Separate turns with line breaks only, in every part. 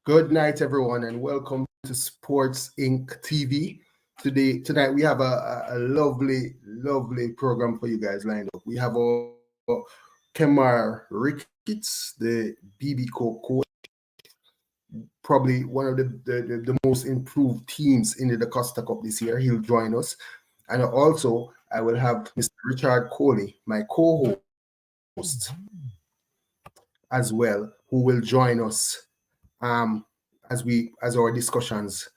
Good night, everyone, and welcome to Sports Inc. TV. Tonight, we have a lovely, lovely program for you guys lined up. We have our Kemar Ricketts, the BB coach, probably one of the most improved teams in the Dacosta Cup this year. He'll join us. And also, I will have Mr. Richard Coley, my co-host, as well, who will join us um, as our discussions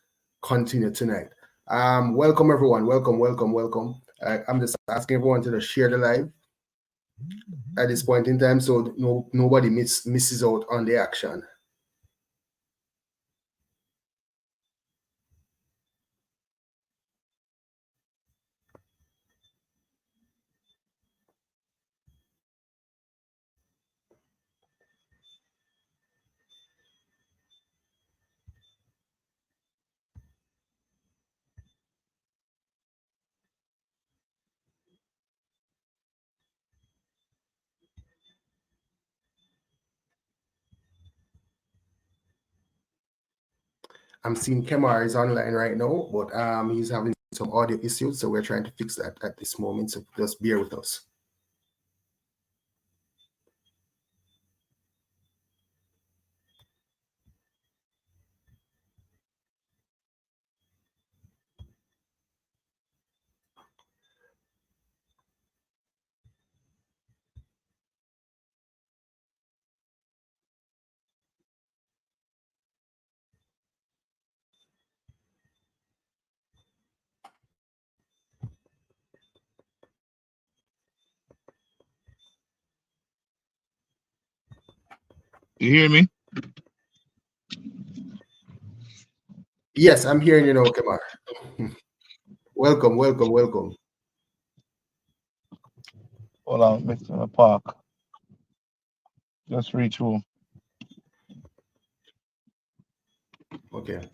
continue tonight. Welcome everyone. Welcome, welcome, welcome. I'm just asking everyone to just share the live at this point in time, so nobody misses out on the action. I'm seeing Kemar is online right now, but he's having some audio issues, so we're trying to fix that at this moment. So just bear with us.
You hear me?
Yes, I'm hearing you now, Kemar. Welcome, welcome, welcome.
Hold on, Mr. Park. Just reach home.
Okay.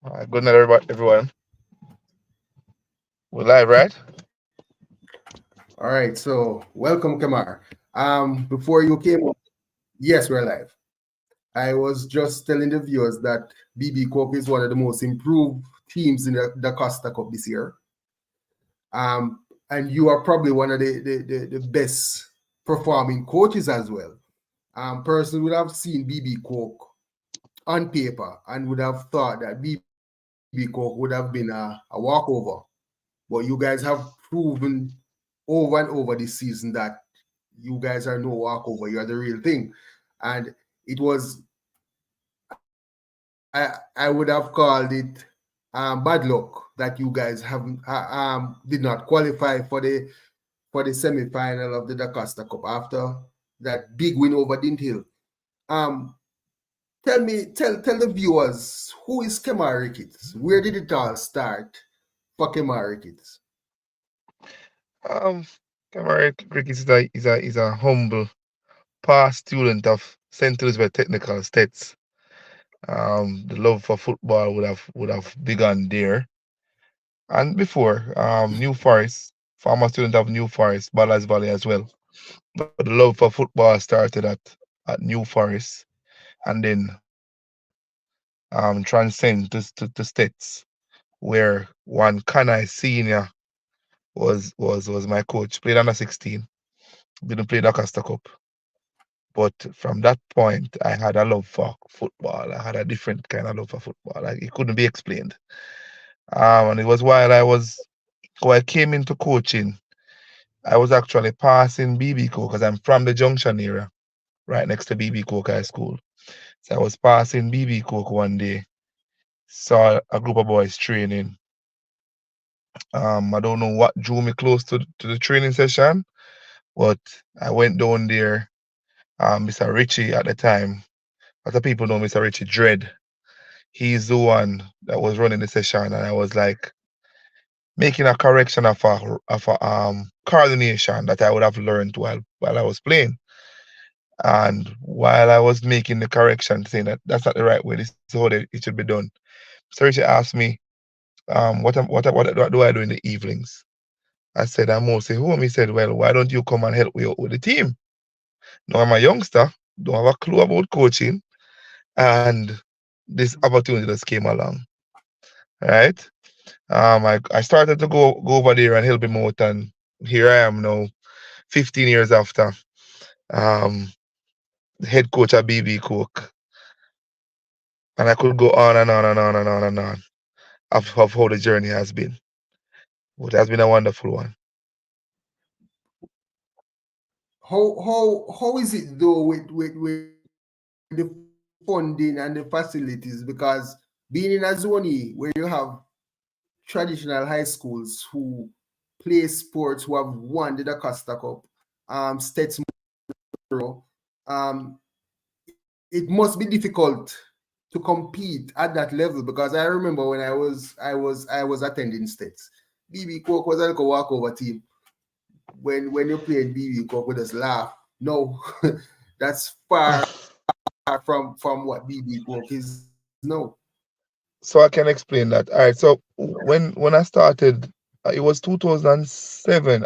All right, good night, everybody, everyone. We're live, right?
All right. So welcome, Kemar. Before you came, yes, we're live. I was just telling the viewers that BB Corp is one of the most improved teams in the Costa Cup this year. And you are probably one of the best performing coaches as well. Person would have seen BB Cork on paper and would have thought that BB Cork would have been a walkover. But you guys have proven over and over this season that you guys are no walkover. You are the real thing. And it was, I would have called it bad luck that you guys haven't did not qualify for the semi-final of the Dacosta Cup after that big win over Dint Hill. Um, tell the viewers, who is Kemar Ricketts? Where did it all start for Kemar Ricketts?
Um, Kemar Ricketts is a humble past student of St. Elizabeth Technical States. The love for football would have begun there. And before, New Forest, former student of New Forest, Ballas Valley as well. But the love for football started at New Forest and then transcend to States, where one Kanai Senior was my coach. Played under 16, didn't play the Costa Cup. But from that point, I had a love for football. I had a different kind of love for football. Like, it couldn't be explained. And it was while when I came into coaching, I was actually passing BB Cook because I'm from the Junction area, right next to BB Cook High School. So I was passing BB Cook one day, saw a group of boys training. I don't know what drew me close to the training session, but I went down there. Mr. Richie at the time, other people know Mr. Richie Dread. He's the one that was running the session, and I was like making a correction of a coordination that I would have learned while I was playing. And while I was making the correction, saying that that's not the right way, this is how it should be done, Mr. Richie asked me, what do I do in the evenings? I said, I'm mostly home. He said, well, why don't you come and help me out with the team? Now I'm a youngster, don't have a clue about coaching, and this opportunity just came along. Right? I started to go over there and help him out, and here I am now, 15 years after. Um, Head coach at BB Cook, and I could go on and on and on and on and on of how the journey has been. But it has been a wonderful one.
How is it though with the funding and the facilities? Because being in a zone E where you have traditional high schools who play sports, who have won the Dacosta Cup, states it must be difficult to compete at that level because I remember when I was attending states. BB Coke was like a walkover team. When you played BB Coke, we just laugh. No, that's far from what BB Coke is now.
So I can explain that. All right. So when I started, it was 2007.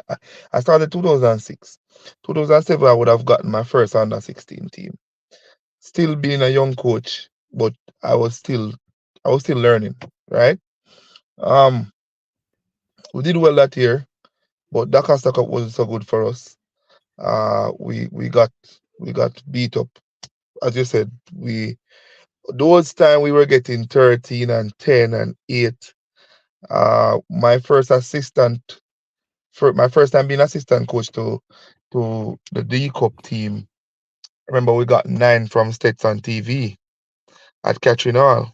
I started 2006. 2007, I would have gotten my first under 16 team. Still being a young coach, but I was still I was still learning. Right. Um, we did well that year, but Dacosta Cup wasn't so good for us. We got beat up. As you said, we those time we were getting 13 and 10 and 8. My first assistant for my first time being assistant coach to the D Cup team. Remember we got 9 from States on TV at Catherine Hall.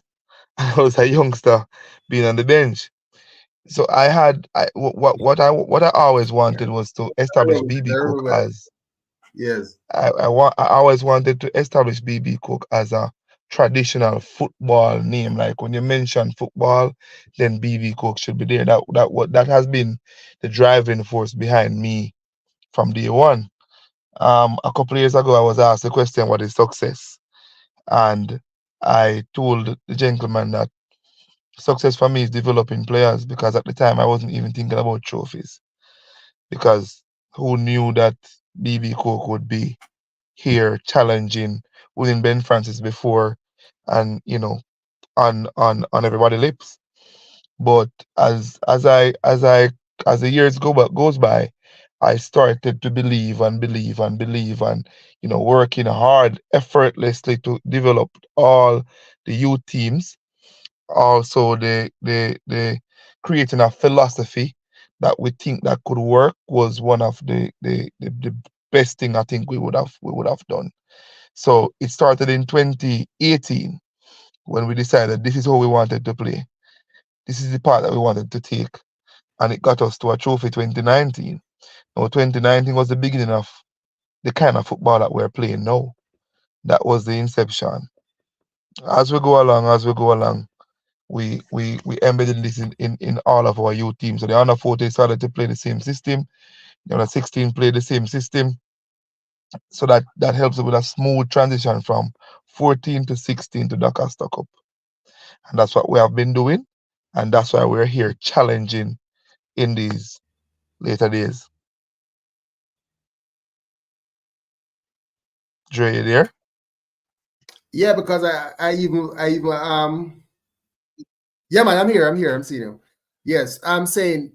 I was a youngster being on the bench. So what I always wanted was to
I
establish
remember, I
BB Cook
remember that.
as
Yes.
I always wanted to establish BB Cook as a traditional football name. Like when you mention football, then BB Cook should be there. That has been the driving force behind me from day one. A couple of years ago, I was asked the question, "What is success?" And I told the gentleman that success for me is developing players because at the time I wasn't even thinking about trophies because who knew that BB Cook would be here challenging winning Ben Francis before and on everybody lips. But as the years goes by, I started to believe and believe and believe and working hard effortlessly to develop all the youth teams. Also the creating a philosophy that we think that could work was one of the best thing I think we would have done. So it started in 2018 when we decided this is how we wanted to play. This is the part that we wanted to take. And it got us to a trophy 2019. Now, 2019 was the beginning of the kind of football that we're playing now. That was the inception. As we go along, we embedded this in all of our youth teams. So the under 40 started to play the same system. The under 16 played the same system. So that helps with a smooth transition from 14 to 16 to the Costa Cup. And that's what we have been doing. And that's why we're here challenging in these later days. Dre, you there?
Yeah, because I even yeah, man, I'm seeing you. Yes, I'm saying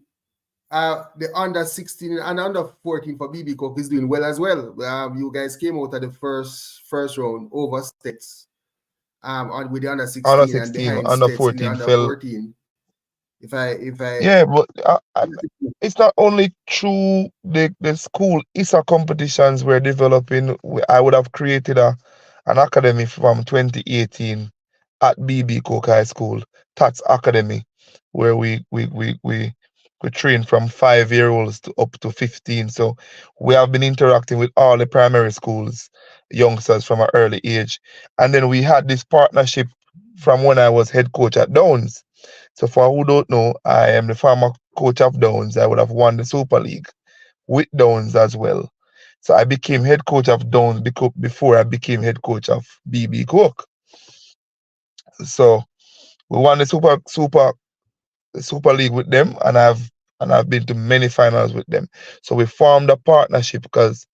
the under 16 and under 14 for BB Cook is doing well as well. You guys came out of the first round over states with the under
Under
16 and
16,
behind
under
states in the
14
under
fell.
14. If I
Yeah, but it's not only through the school ISA competitions we're developing. I would have created an academy from 2018 at BB Cook High School, Tats Academy, where we train from 5 year olds to up to 15. So we have been interacting with all the primary schools, youngsters from an early age. And then we had this partnership from when I was head coach at Downs. So for who don't know, I am the former coach of Downs. I would have won the Super League with Downs as well. So I became head coach of Downs before I became head coach of BB Cook. So we won the Super League with them, and I've been to many finals with them. So we formed a partnership because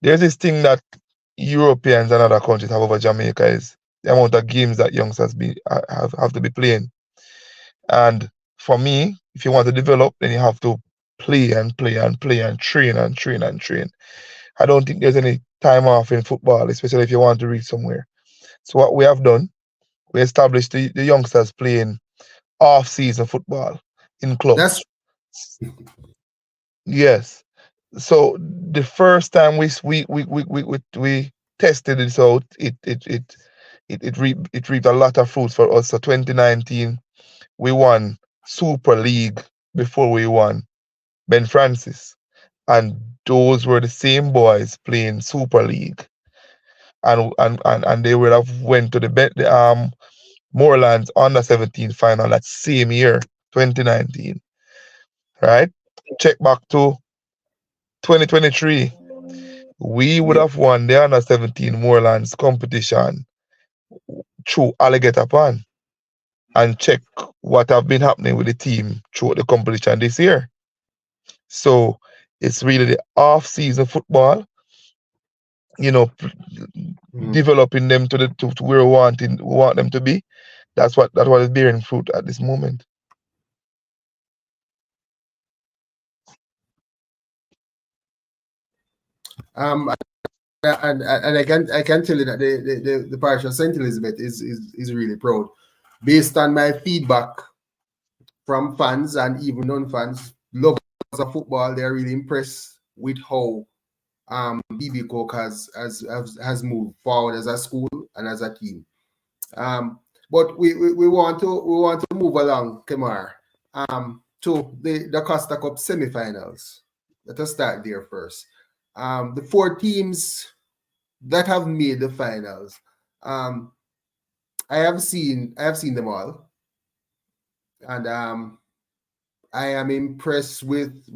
There's this thing that Europeans and other countries have over Jamaica is the amount of games that youngsters have to be playing. And for me, if you want to develop, then you have to play and play and play and train and train and train. I don't think there's any time off in football, especially if you want to reach somewhere. So what we have done, we established the youngsters playing off-season football in
That's
clubs. Yes. So the first time we tested this out, it reaped a lot of fruits for us. So 2019, we won Super League before we won Ben Francis, and those were the same boys playing Super League, and they would have went to the Moorlands under 17 final that same year, 2019. Right? Check back to 2023. We would
yeah.
have won the under 17 Moorlands competition through Alligator Pan, and check what have been happening with the team throughout the competition this year. So it's really the off-season football, you know,
Mhm.
developing them to where we want them to be. That's what is bearing fruit at this moment.
And I can tell you that the parish of Saint Elizabeth is really proud, based on my feedback from fans and even non-fans, lovers of football. They're really impressed with how BB Coke has moved forward as a school and as a team. Um, but we want to move along, Kemar, to the Dacosta Cup semifinals. Let us start there first. The four teams that have made the finals. Um, I have seen them all, and I am impressed with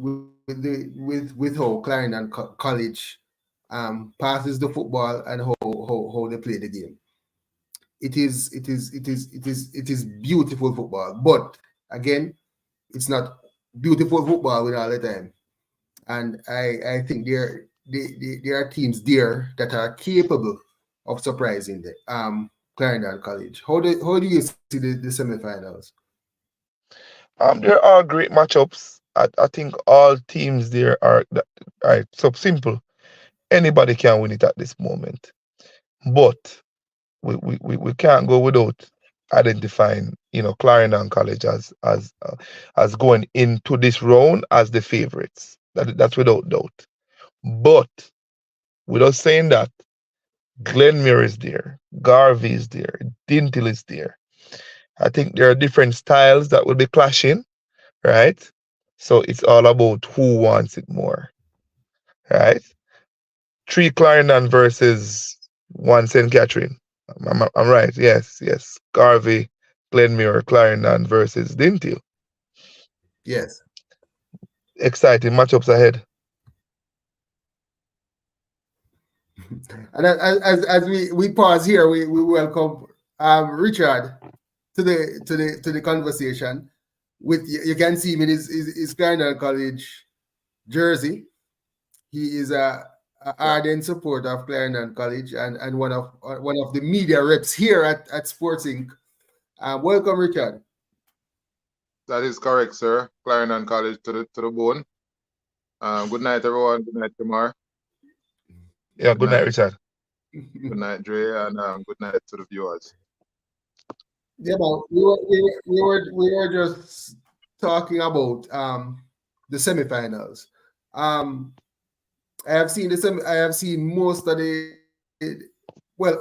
how Clarendon College passes the football and how they play the game. It is beautiful football, but again, it's not beautiful football with all the time. And I think there are teams there that are capable of surprising the Clarendon College. How do you see the semifinals?
There are great matchups. I think all teams there are so simple. Anybody can win it at this moment. But we can't go without identifying, Clarendon College as going into this round as the favorites. That's without doubt. But without saying that, Glenmere is there, Garvey is there, Dintle is there. I think there are different styles that will be clashing, right? So it's all about who wants it more, right? Three Clarendon versus one St. Catherine. I'm right. Yes, yes. Garvey, Glenmere, Clarendon versus Dintil.
Yes.
Exciting matchups ahead.
And as we pause here, we welcome Richard to the conversation. With you can see him in his Clarendon College jersey. He is a
Yeah,
ardent supporter of Clarendon College and one of the media reps here at Sports Inc. Welcome, Richard.
that is correct, sir. Clarendon College to the bone. Good night, everyone. Good night, Kemar.
Yeah,
Good
good night,
night.
Richard.
Good night, Dre, and good night to the viewers.
Yeah, but we were just talking about the semifinals. Um, I have seen most of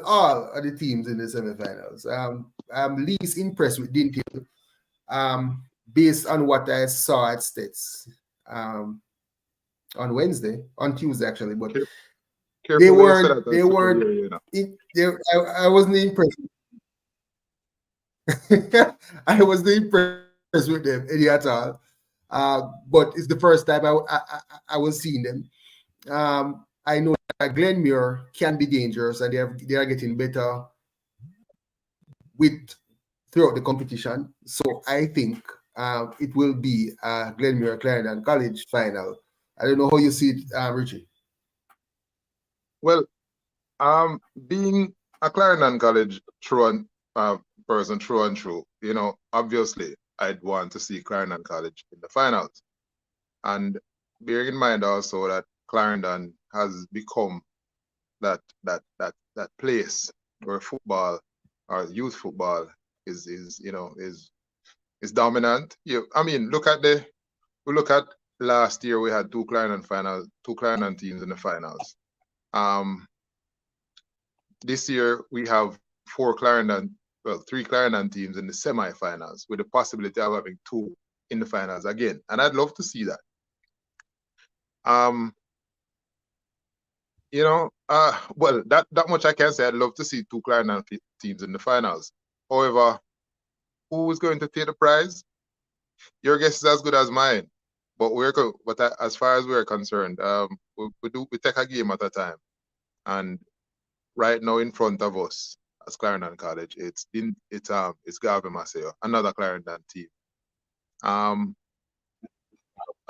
all of the teams in the semifinals. I'm least impressed with Dinty, based on what I saw at States um, on Wednesday, on Tuesday actually. But
Care-
they
Careful when you say
weren't
that,
they
and people
weren't.
hear you, you know.
I wasn't impressed. I wasn't impressed with them any at all. But it's the first time I was seeing them. I know that Glenmuir can be dangerous, and they are getting better with throughout the competition. So I think it will be Glenmuir Clarendon College final. I don't know how you see it, Richie.
Well, being a Clarendon College person through and through, obviously I'd want to see Clarendon College in the finals. And bearing in mind also that Clarendon has become that place where football or youth football is dominant. I mean, we look at last year we had two Clarendon teams in the finals. This year we have three Clarendon teams in the semi-finals with the possibility of having two in the finals again. And I'd love to see that. Well, that much I can say. I'd love to see two Clarendon teams in the finals. However, who is going to take the prize? Your guess is as good as mine. But as far as we're concerned, we take a game at a time. And right now in front of us as Clarendon College, it's Garvey Maceo, another Clarendon team.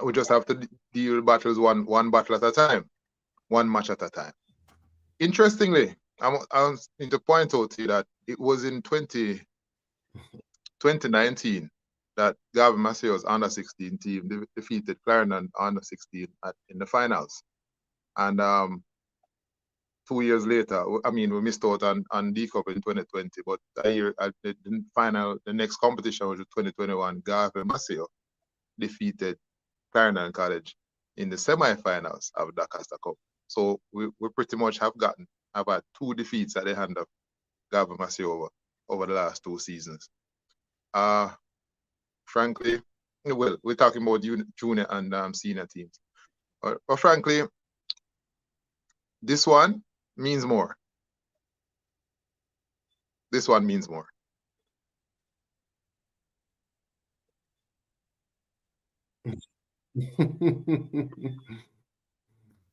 We just have to deal with battles one battle at a time, one match at a time. Interestingly, I want to point out to you that it was in 2019 that Garvey Maceo's under 16 team defeated Clarendon under 16 in the finals. And 2 years later, I mean, we missed out on D Cup in 2020, but the next competition was 2021. Garvey Maceo defeated Clarendon College in the semi-finals of the Dacosta Cup. So we pretty much have had two defeats at the hand of Garvey Maceo over the last 2 seasons. Frankly, well, we're talking about junior and senior teams. But frankly, this one means more. This one means more.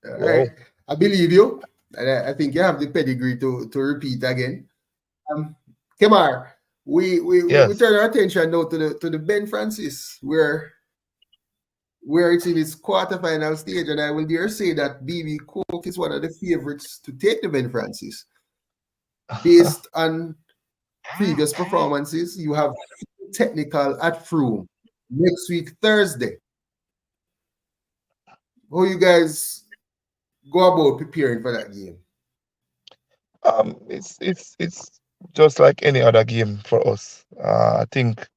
All right. I believe you. And I think you have the pedigree to repeat again. Kemar, we turn our attention now to the Ben Francis, where it's in its quarterfinal stage, and I will dare say that BB Cook is one of the favorites to take the Ben Francis. Based on previous performances, you have technical at Frome next week, Thursday. How you guys go about preparing for that game?
It's just like any other game for us. I think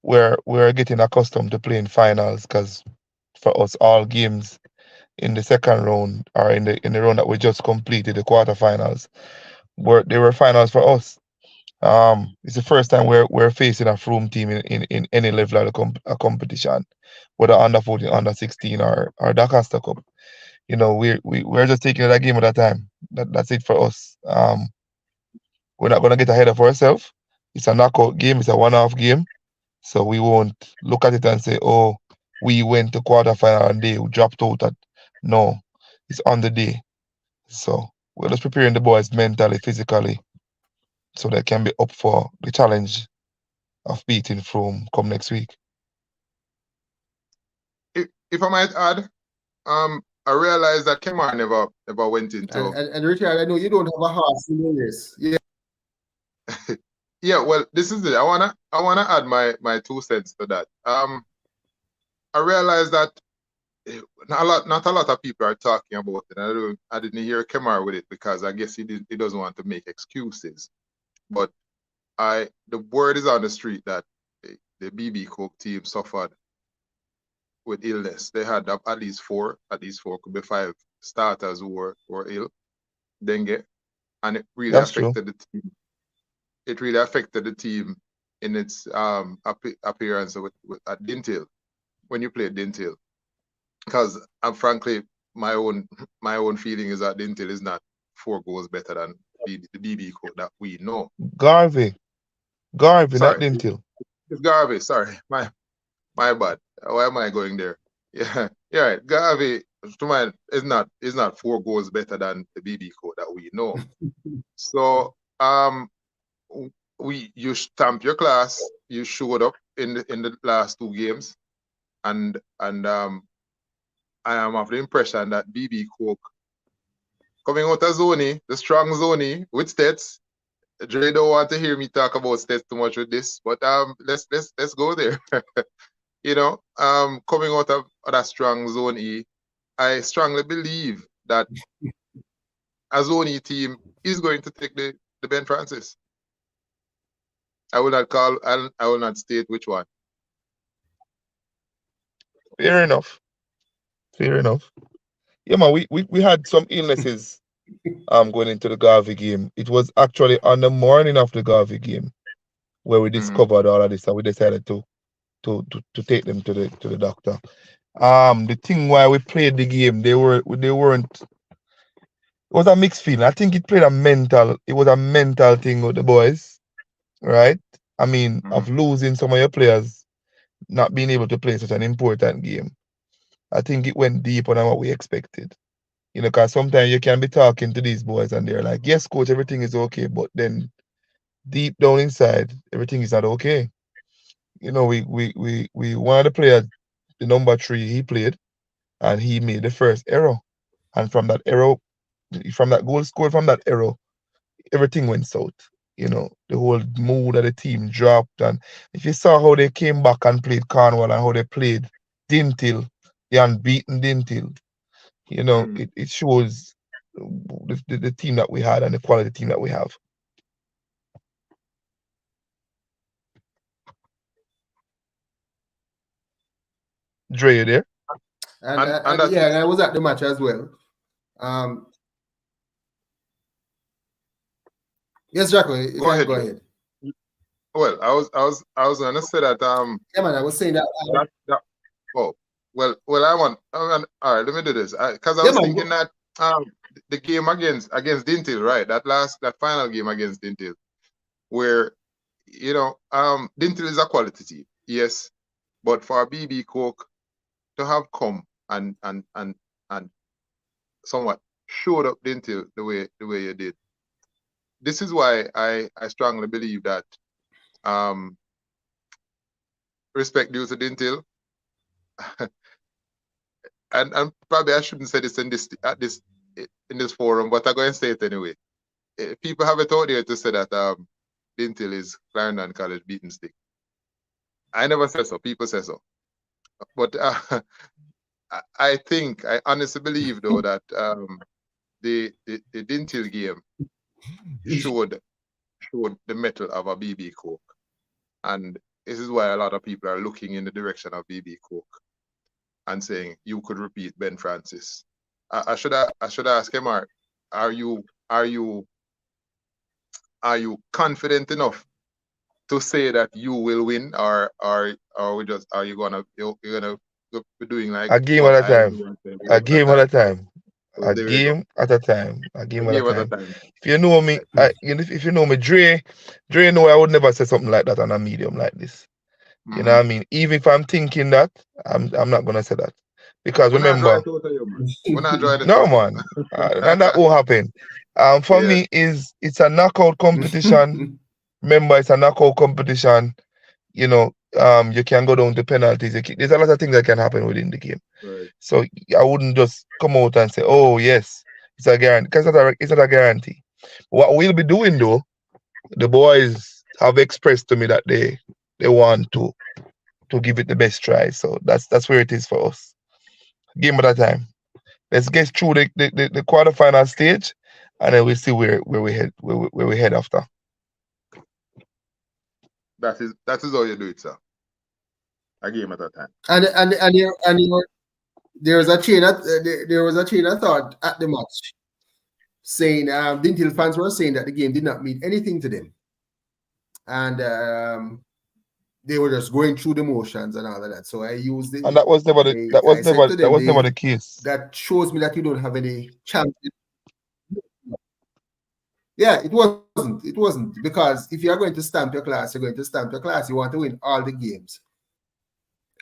we're getting accustomed to playing finals because for us all games in the second round or in the round that we just completed, the quarterfinals, they were finals for us. It's the first time we're facing a Frome team in any level of a competition, whether under 14, under 16, or Dacosta Cup. We're just taking it a game at a time. That's it for us. We're not gonna get ahead of ourselves. It's a knockout game. It's a one-off game, so we won't look at it and say, "Oh, we went to quarterfinal and they dropped out." No, it's on the day. So we're just preparing the boys mentally, physically, so they can be up for the challenge of beating Frome come next week.
If I might add, I realized that Kemar never went into.
And Richard, I know you don't have a horse in the race. Yeah.
Yeah, well, this is it. I wanna add my 2 cents to that. I realized that not a lot of people are talking about it. I didn't hear Kemar with it because I guess he doesn't want to make excuses. But the word is on the street that the BB Cook team suffered with illness. They had at least four, could be 5 starters who were ill, dengue, and it really affected the team. It really affected the team in its appearance at Dintil when you play Dintil. Because frankly, my own feeling is that Dintil is not 4 goals better than the BB Cook that we know.
Garvey, sorry, not Dintil.
It's Garvey. Sorry, my bad. Why am I going there? Yeah, right. Garvey, to mine, is not 4 goals better than the BB Cook that we know. So you stamped your class. You showed up in the last 2 games, and I am of the impression that BB Cook coming out of Zoni, the strong Zoni with Stets. Dre don't want to hear me talk about Stets too much with this, but let's go there. Coming out of that strong Zone E, I strongly believe that a Zone E team is going to take the Ben Francis. I will not call and I will not state which one.
Fair enough. Fair enough. Yeah, man, we had some illnesses going into the Garvey game. It was actually on the morning of the Garvey game where we discovered all of this and we decided to take them to the doctor. The thing why we played the game, they weren't. It was a mixed feeling. I think it was a mental thing with the boys, right? I mean, of losing some of your players, not being able to play such an important game. I think it went deeper than what we expected. Because sometimes you can be talking to these boys and they're like, yes, coach, everything is okay. But then deep down inside, everything is not okay. We one of the players, the number 3, he played and he made the first error. And from that goal scored from that error, everything went south. The whole mood of the team dropped. And if you saw how they came back and played Cornwall and how they played Dintil, the unbeaten Dintil, it shows the team that we had and the quality team that we have. Dre, you there?
And I was at the match as well. Yes, Jacko, go ahead.
Well, I was gonna say that
yeah, man, I was saying that.
All right, let me do this. Because I was thinking that the game against Dintil, right? That final game against Dintil, where Dintil is a quality team, yes, but for BB Coke to have come and somewhat showed up Dintil the way you did. This is why I strongly believe that respect due to Dintil. and probably I shouldn't say this in this forum, but I'm going to say it anyway. People have it out there to say that Dintil is Clarendon College beaten stick. I never said so. People say so. But I honestly believe though that the Dintil game showed the mettle of a BB Coke, and this is why a lot of people are looking in the direction of BB Coke and saying you could repeat Ben Francis. I should ask Kemar, are you confident enough to say that you will win, or you're gonna be doing like
a game at a time, a game at a time, a game at a time, a game at a time. If you know me, if you know me, Dre know I would never say something like that on a medium like this. You know what I mean? Even if I'm thinking that, I'm not gonna say that. Because remember, no man, and that won't happen. For me, it's a knockout competition. Remember, it's a knockout competition. You can go down to penalties. There's a lot of things that can happen within the game.
Right.
So I wouldn't just come out and say, "Oh yes, it's a guarantee," because it's not a guarantee. What we'll be doing though, the boys have expressed to me that they want to give it the best try. So that's where it is for us. Game at a time. Let's get through the quarterfinal stage, and then we'll see where we head after.
That is how you do it, sir. A game at a time.
And there was a chain of thought at the match saying Dintil fans were saying that the game did not mean anything to them, and they were just going through the motions and all of that. So I used it,
and that was never the case.
That shows me that you don't have any chance. Yeah, it wasn't because if you are going to stamp your class, you're going to stamp your class. You want to win all the games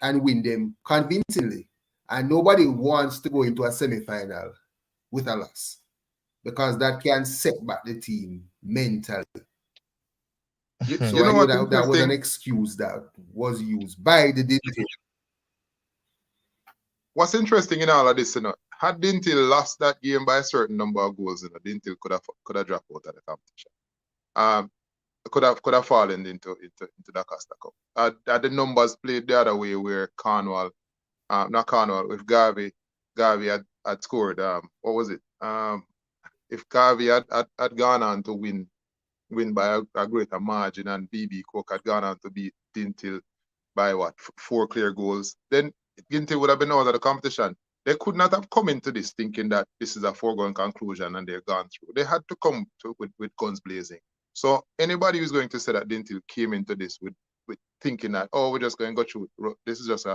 and win them convincingly. And nobody wants to go into a semi-final with a loss because that can set back the team mentally. So that was an excuse that was used by the Dintil.
What's interesting in all of this, had Dintil lost that game by a certain number of goals, Dintil could have dropped out of the competition. Could have fallen into Dacosta Cup. Had the numbers played the other way, where Cornwall, not Cornwall, if Garvey had scored, what was it? If Garvey had gone on to win by a greater margin, and BB Cook had gone on to beat Dintil by what, 4 clear goals, then Dintil would have been out of the competition. They could not have come into this thinking that this is a foregone conclusion and they're gone through. They had to come with guns blazing. So anybody who's going to say that Dintil came into this with thinking that, oh, we're just going to go through, this is just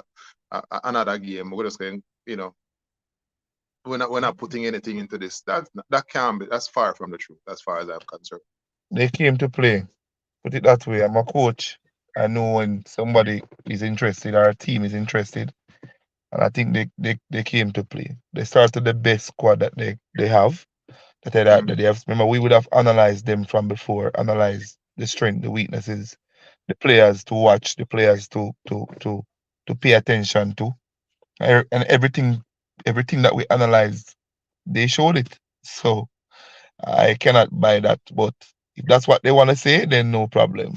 another game, we're just going, we're not putting anything into this. That can't be. That's far from the truth, as far as I'm concerned.
They came to play. Put it that way. I'm a coach. I know when somebody is interested or a team is interested. And I think they came to play. They started the best squad that they have. That they have. Remember, we would have analyzed them from before, analyzed the strength, the weaknesses, the players to watch, the players to pay attention to. And everything that we analyzed, they showed it. So I cannot buy that. But if that's what they want to say, then no problem.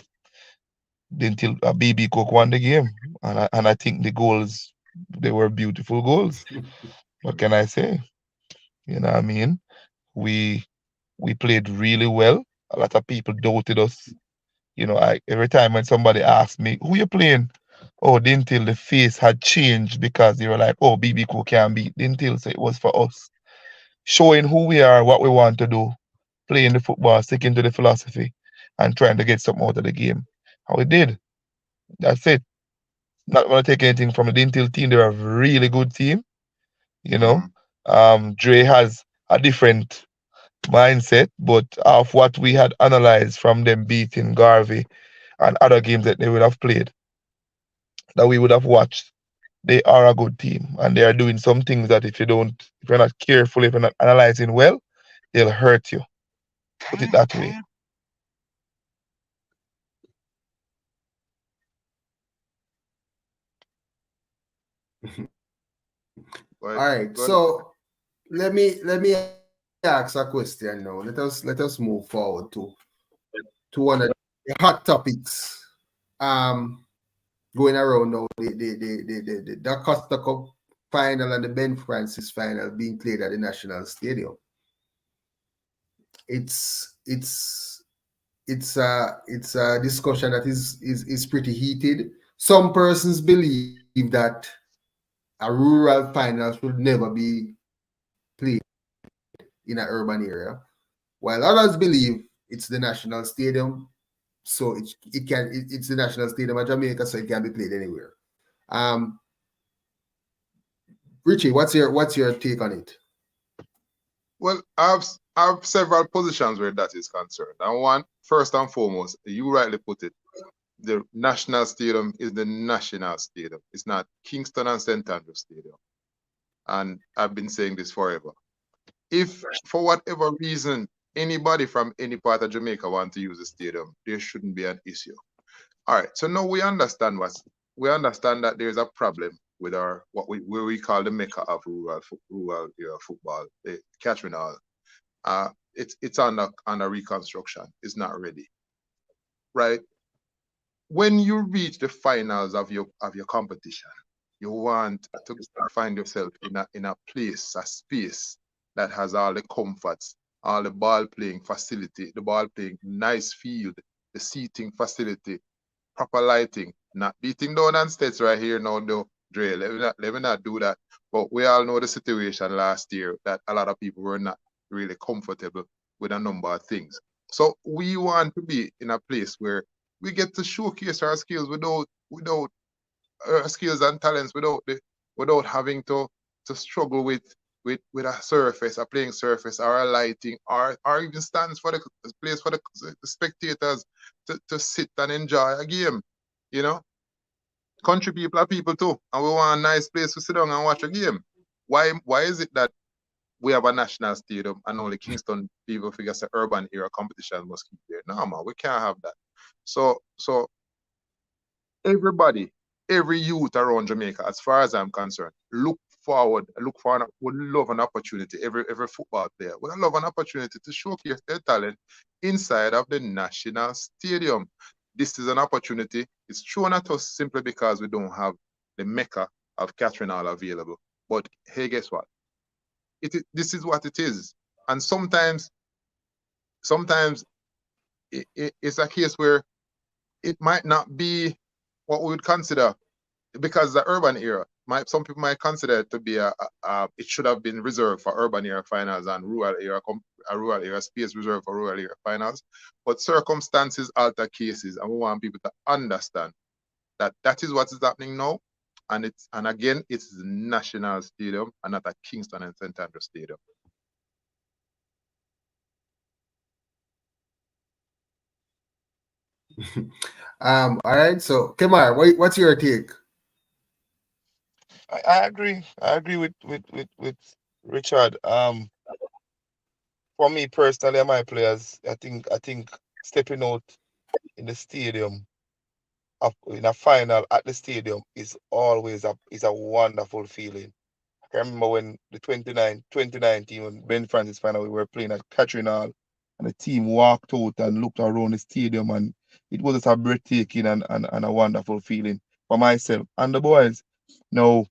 Until BB Cook won the game, and I think the goals, they were beautiful goals. What can I say? You know what I mean? We we played really well. A lot of people doubted us. Every time when somebody asked me who you playing, oh, didn't till the face had changed because they were like, oh, BB Cook can beat. Didn't till say it was for us, showing who we are, what we want to do, playing the football, sticking to the philosophy, and trying to get something out of the game. How we did. That's it. Not want to take anything from the Dintil team. They're a really good team. You know, Dre has a different mindset, but of what we had analyzed from them beating Garvey and other games that they would have played, that we would have watched, they are a good team, and they are doing some things that if you're not careful, if you're not analyzing well, they'll hurt you. Put it that way.
All right. So let me ask a question now. Let us move forward to one of the hot topics going around now. The Dacosta Cup final and the Ben Francis final being played at the National Stadium. It's a discussion that is pretty heated. Some persons believe that a rural final should never be played in an urban area, while others believe it's the national stadium, so it's the national stadium of Jamaica, so it can be played anywhere. Um, Richie, what's your take on it?
Well, I have several positions where that is concerned. And one, first and foremost, you rightly put it, the national stadium is the national stadium. It's not Kingston and St. Andrew Stadium. And I've been saying this forever. If for whatever reason anybody from any part of Jamaica want to use the stadium, there shouldn't be an issue. All right. So now we understand that there's a problem with our where we call the mecca of rural football, the Catherine Hall. It's under reconstruction. It's not ready. Right. When you reach the finals of your competition, you want to find yourself in a place, a space that has all the comforts, all the ball playing facility, the ball playing nice field, the seating facility, proper lighting, not beating down on states right here now, though, Dre. Let me not do that. But we all know the situation last year that a lot of people were not really comfortable with a number of things. So we want to be in a place where we get to showcase our skills without skills and talents, without having to struggle with a surface, a playing surface, or a lighting, or even stands for the place for the spectators to sit and enjoy a game. Country people are people too, and we want a nice place to sit down and watch a game. Why is it that we have a national stadium and only Kingston people figure the urban area competition must keep there? No, man, we can't have that. So everybody, every youth around Jamaica, as far as I'm concerned, look forward, would love an opportunity. Every football player would love an opportunity to showcase their talent inside of the national stadium. This is an opportunity. It's thrown at us simply because we don't have the mecca of Catherine Hall available. But hey, guess what? This is what it is. And sometimes it's a case where it might not be what we would consider, because the urban era, some people might consider it to be it should have been reserved for urban era finals and rural era space reserved for rural era finals. But circumstances alter cases, and we want people to understand that is what is happening now. And again, it's the National Stadium and not a Kingston and St. Andrews Stadium.
All right. So, Kemar, what's your take?
I agree. I agree with Richard. For me personally, and my players, I think stepping out in the stadium in a final at the stadium is always a wonderful feeling. I remember when the 2019 when Ben Francis final we were playing at Catherine Hall and the team walked out and looked around the stadium and it was just a breathtaking and a wonderful feeling for myself and the boys. Now,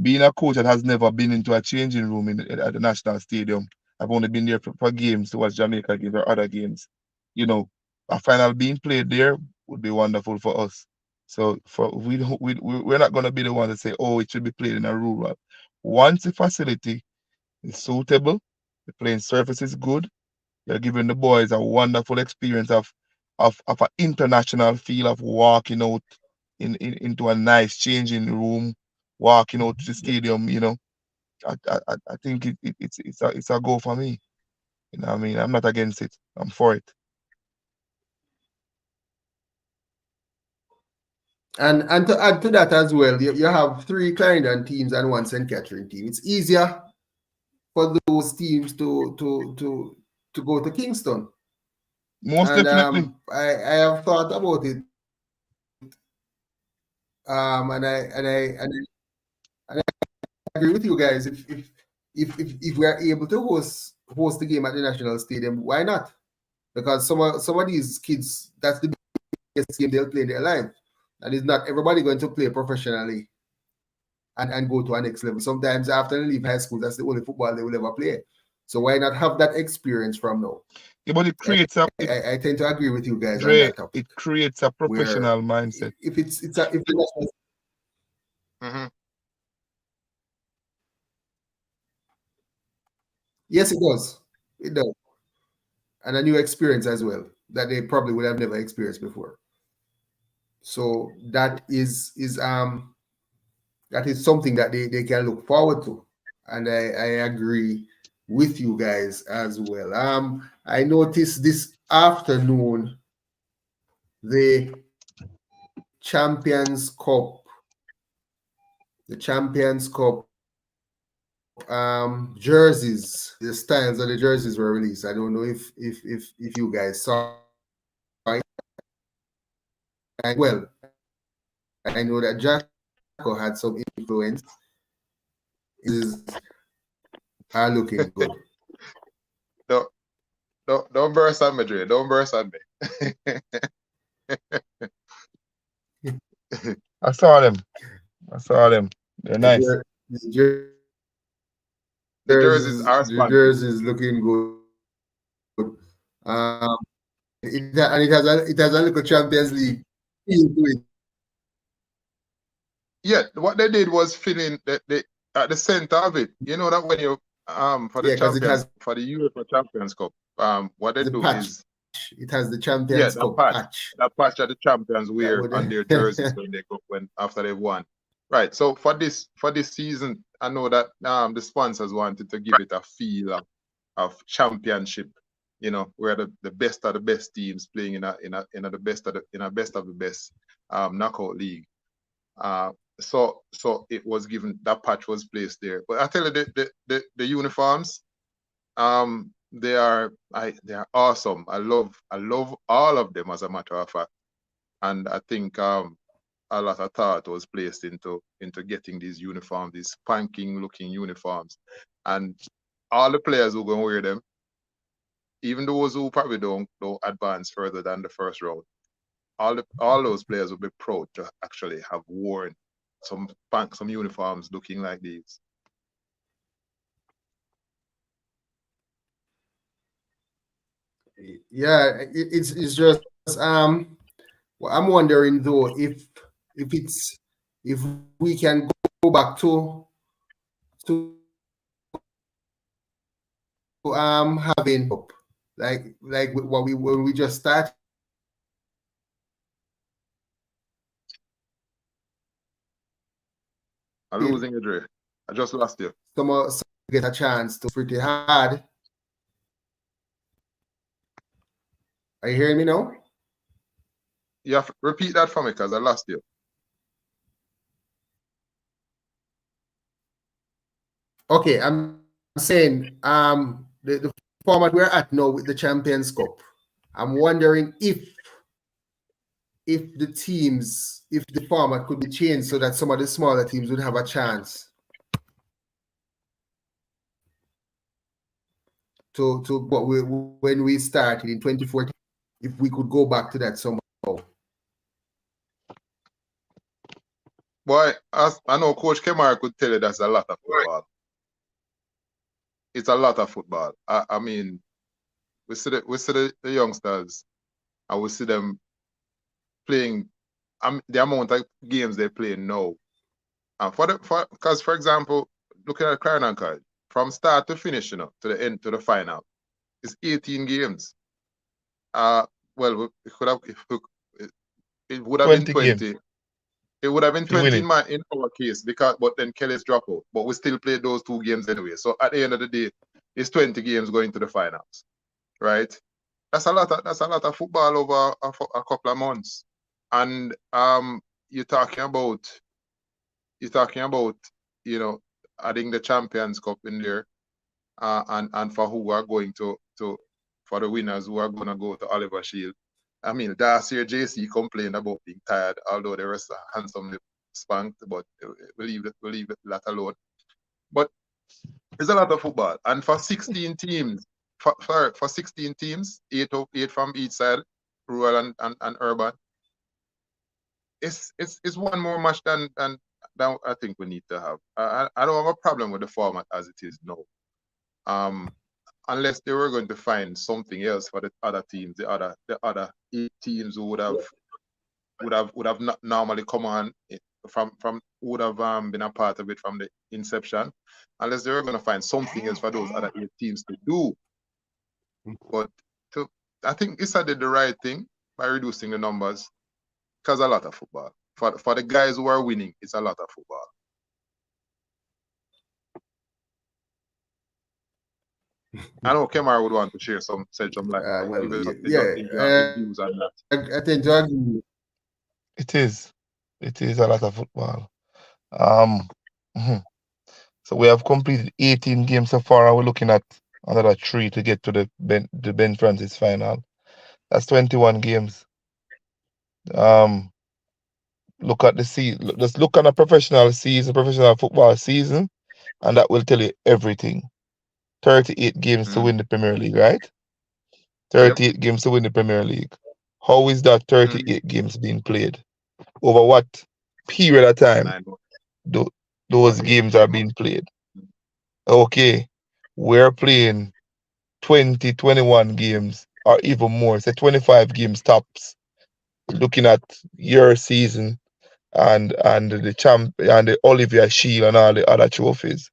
being a coach that has never been into a changing room at the national stadium, I've only been there for games to watch Jamaica games or other games. You know, a final being played there would be wonderful for us. So for we don't we're not gonna be the one to say, oh, it should be played in a rural. Once the facility is suitable, the playing surface is good, you're giving the boys a wonderful experience of an international feel of walking out into a nice changing room, walking out to the stadium. I think it's a go for me. You know what I mean? I'm not against it. I'm for it.
And to add to that as well, you have 3 Clarendon teams and 1 St. Catherine team. It's easier for those teams to go to Kingston.
Most
And
definitely.
I have thought about it. And I agree with you guys. If we are able to host the game at the National Stadium, why not? Because some of these kids, that's the biggest game they'll play in their life. And it's not everybody going to play professionally and go to a next level. Sometimes after they leave high school, that's the only football they will ever play. So why not have that experience from now?
Yeah, but
I tend to agree with you guys on
Dre,
that topic.
it creates a
Where
professional mindset.
if the national,
Mm-hmm.
yes, it does. It does. And a new experience as well that they probably would have never experienced before. So that is something that they can look forward to. And I agree with you guys as well. I noticed this afternoon the Champions Cup, jerseys, the styles of the jerseys were released. I don't know if you guys saw it. Well, I know that Jacko had some influence. Is are looking good.
Don't burst on me, Dre. Don't burst on me.
I saw them. They're nice.
The
The jerseys are spanking.
jerseys looking good. It has a little Champions League feel to it.
Yeah, what they did was filling the at the center of it. You know that when you for the
Yeah, because it has
for the UEFA Champions Cup, what they
the
do
patch.
is
It has the Champions Cup patch.
that patch that the champions
That
wear
would
on their jerseys when they go after they've won. Right. So for this season, I know that the sponsors wanted to give it a feel of championship. You know, where the best of the best teams playing in the best of the best knockout league. So it was given, that patch was placed there. But I tell you, the uniforms, they are awesome. I love all of them, as a matter of fact. And I think a lot of thought was placed into getting these uniforms, these spanking looking uniforms, and all the players who gonna wear them, even those who probably don't advance further than the first round, all those players will be proud to actually have worn some uniforms looking like these.
Yeah, it's just well, I'm wondering though if we can go back to having like what we when we just started
I'm losing you, Dre. I just lost you.
some get a chance to pretty hard. Are you hearing me now?
You have to repeat that for me because I lost you.
Okay, I'm saying the format we're at now with the Champions Cup. I'm wondering if the format could be changed so that some of the smaller teams would have a chance to what we when we started in 2014. If we could go back to that somehow.
Boy, as I know Coach Kemar could tell you that's a lot of football. It's a lot of football. I mean, we see the youngsters and we see them playing the amount of games they play now. And because for example, looking at Clarendon card, from start to finish, to the end to the final, it's 18 games. Well, it could have it would have been 20.
Games.
It would have been
To win
20
it.
in our case but then Kelly's drop out. But we still played those 2 games anyway. So at the end of the day, it's 20 games going to the finals, right? That's a lot of football over a couple of months. And you're talking about adding the Champions Cup in there, and for who are going to for the winners who are going to go to Oliver Shield. I mean, last year JC complained about being tired, although they were handsomely spanked, but we'll leave that alone. But there's a lot of football, and for 16 teams, for 16 teams, eight from each side, rural and urban. It's one more match than I think we need to have. I don't have a problem with the format as it is now. Unless they were going to find something else for the other teams, the other 8 teams who would have not normally come on from would have been a part of it from the inception, unless they were going to find something else for those other 8 teams to do. But I think Issa did the right thing by reducing the numbers, because a lot of football for the guys who are winning, it's a lot of football. I know Kemar would want to share some light,
Well,
his
yeah,
views on that.
I tend to agree.
It is a lot of football. Um, mhm. So we have completed 18 games so far, and we're looking at another 3 to get to the Ben Francis final. That's 21 games. Look at just look at a professional football season, and that will tell you everything. 38 games to win the Premier League, right? 38 games to win the Premier League. How is that 38 games being played? Over what period of time those games are being played? Okay, we're playing 20, 21 games or even more, say 25 games tops. Looking at your season and the champ and the Olivier Shield and all the other trophies.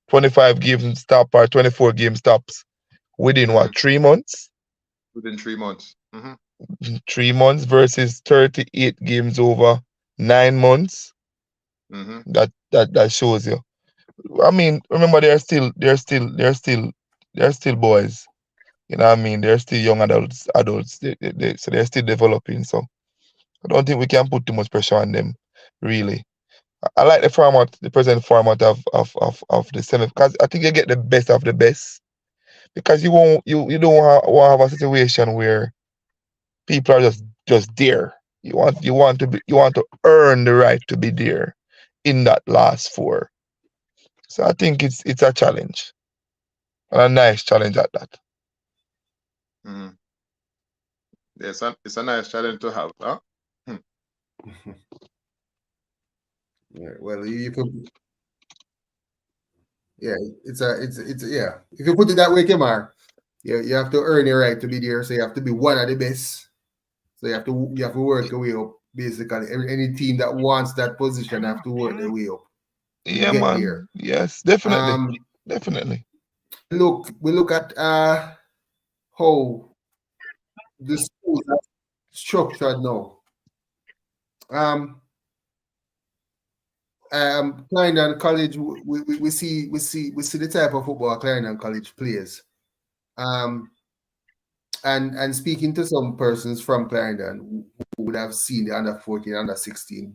25 games top or 24 games tops within what, 3 months?
Within 3 months.
3 months versus 38 games over 9 months. That shows you. I mean, remember they're still boys. You know what I mean? They're still young adults. So they're still developing. So I don't think we can put too much pressure on them, really. I like the present format of the semi, because I think you get the best of the best. Because you don't want to have a situation where people are just there. You want to earn the right to be there in that last four. So I think it's a challenge. And a nice challenge at that.
Mm. It's a nice challenge to have, huh?
Yeah, well, you could, yeah, it's yeah. If you put it that way, Kemar, you have to earn your right to be there. So you have to be one of the best. So you have to work your way up. Basically, any team that wants that position have to work their way up to
Yeah,
get there.
man. Yes, definitely.
Um,
Definitely.
we look at how the schools are structured now. Um, Clarendon College, we see the type of football Clarendon College plays. Um, and speaking to some persons from Clarendon who would have seen the under 14, under 16,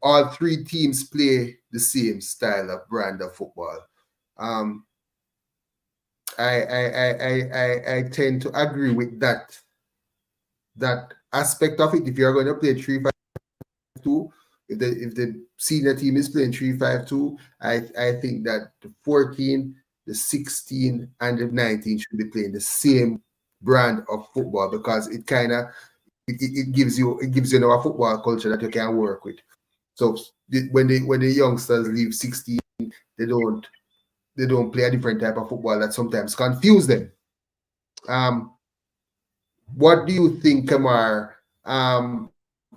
all three teams play the same style of brand of football. Um, I tend to agree with that aspect of it. If you're going to play 3-5-2, if the senior team is playing 3-5-2, I think that the 14, the 16, and the 19 should be playing the same brand of football because it gives you a football culture that you can work with. So when the youngsters leave 16, they don't they don't play a different type of football that sometimes confuse them. Um, what do you think, Kamar? And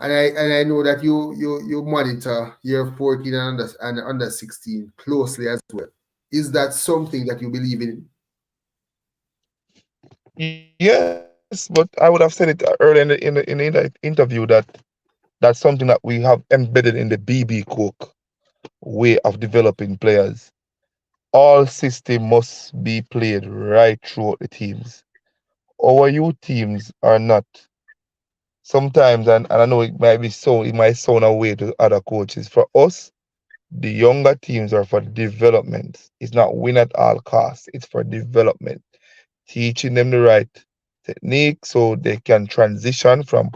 I know that you monitor your 14 and under 16 closely as well. Is that something that you believe in?
Yes, but I would have said it earlier in the interview that that's something that we have embedded in the BB Cook way of developing players. All system must be played right throughout the teams. Our youth teams are not sometimes, and I know it might sound away to other coaches. For us, the younger teams are for development. It's not win at all costs. It's for development. Teaching them the right technique so they can transition from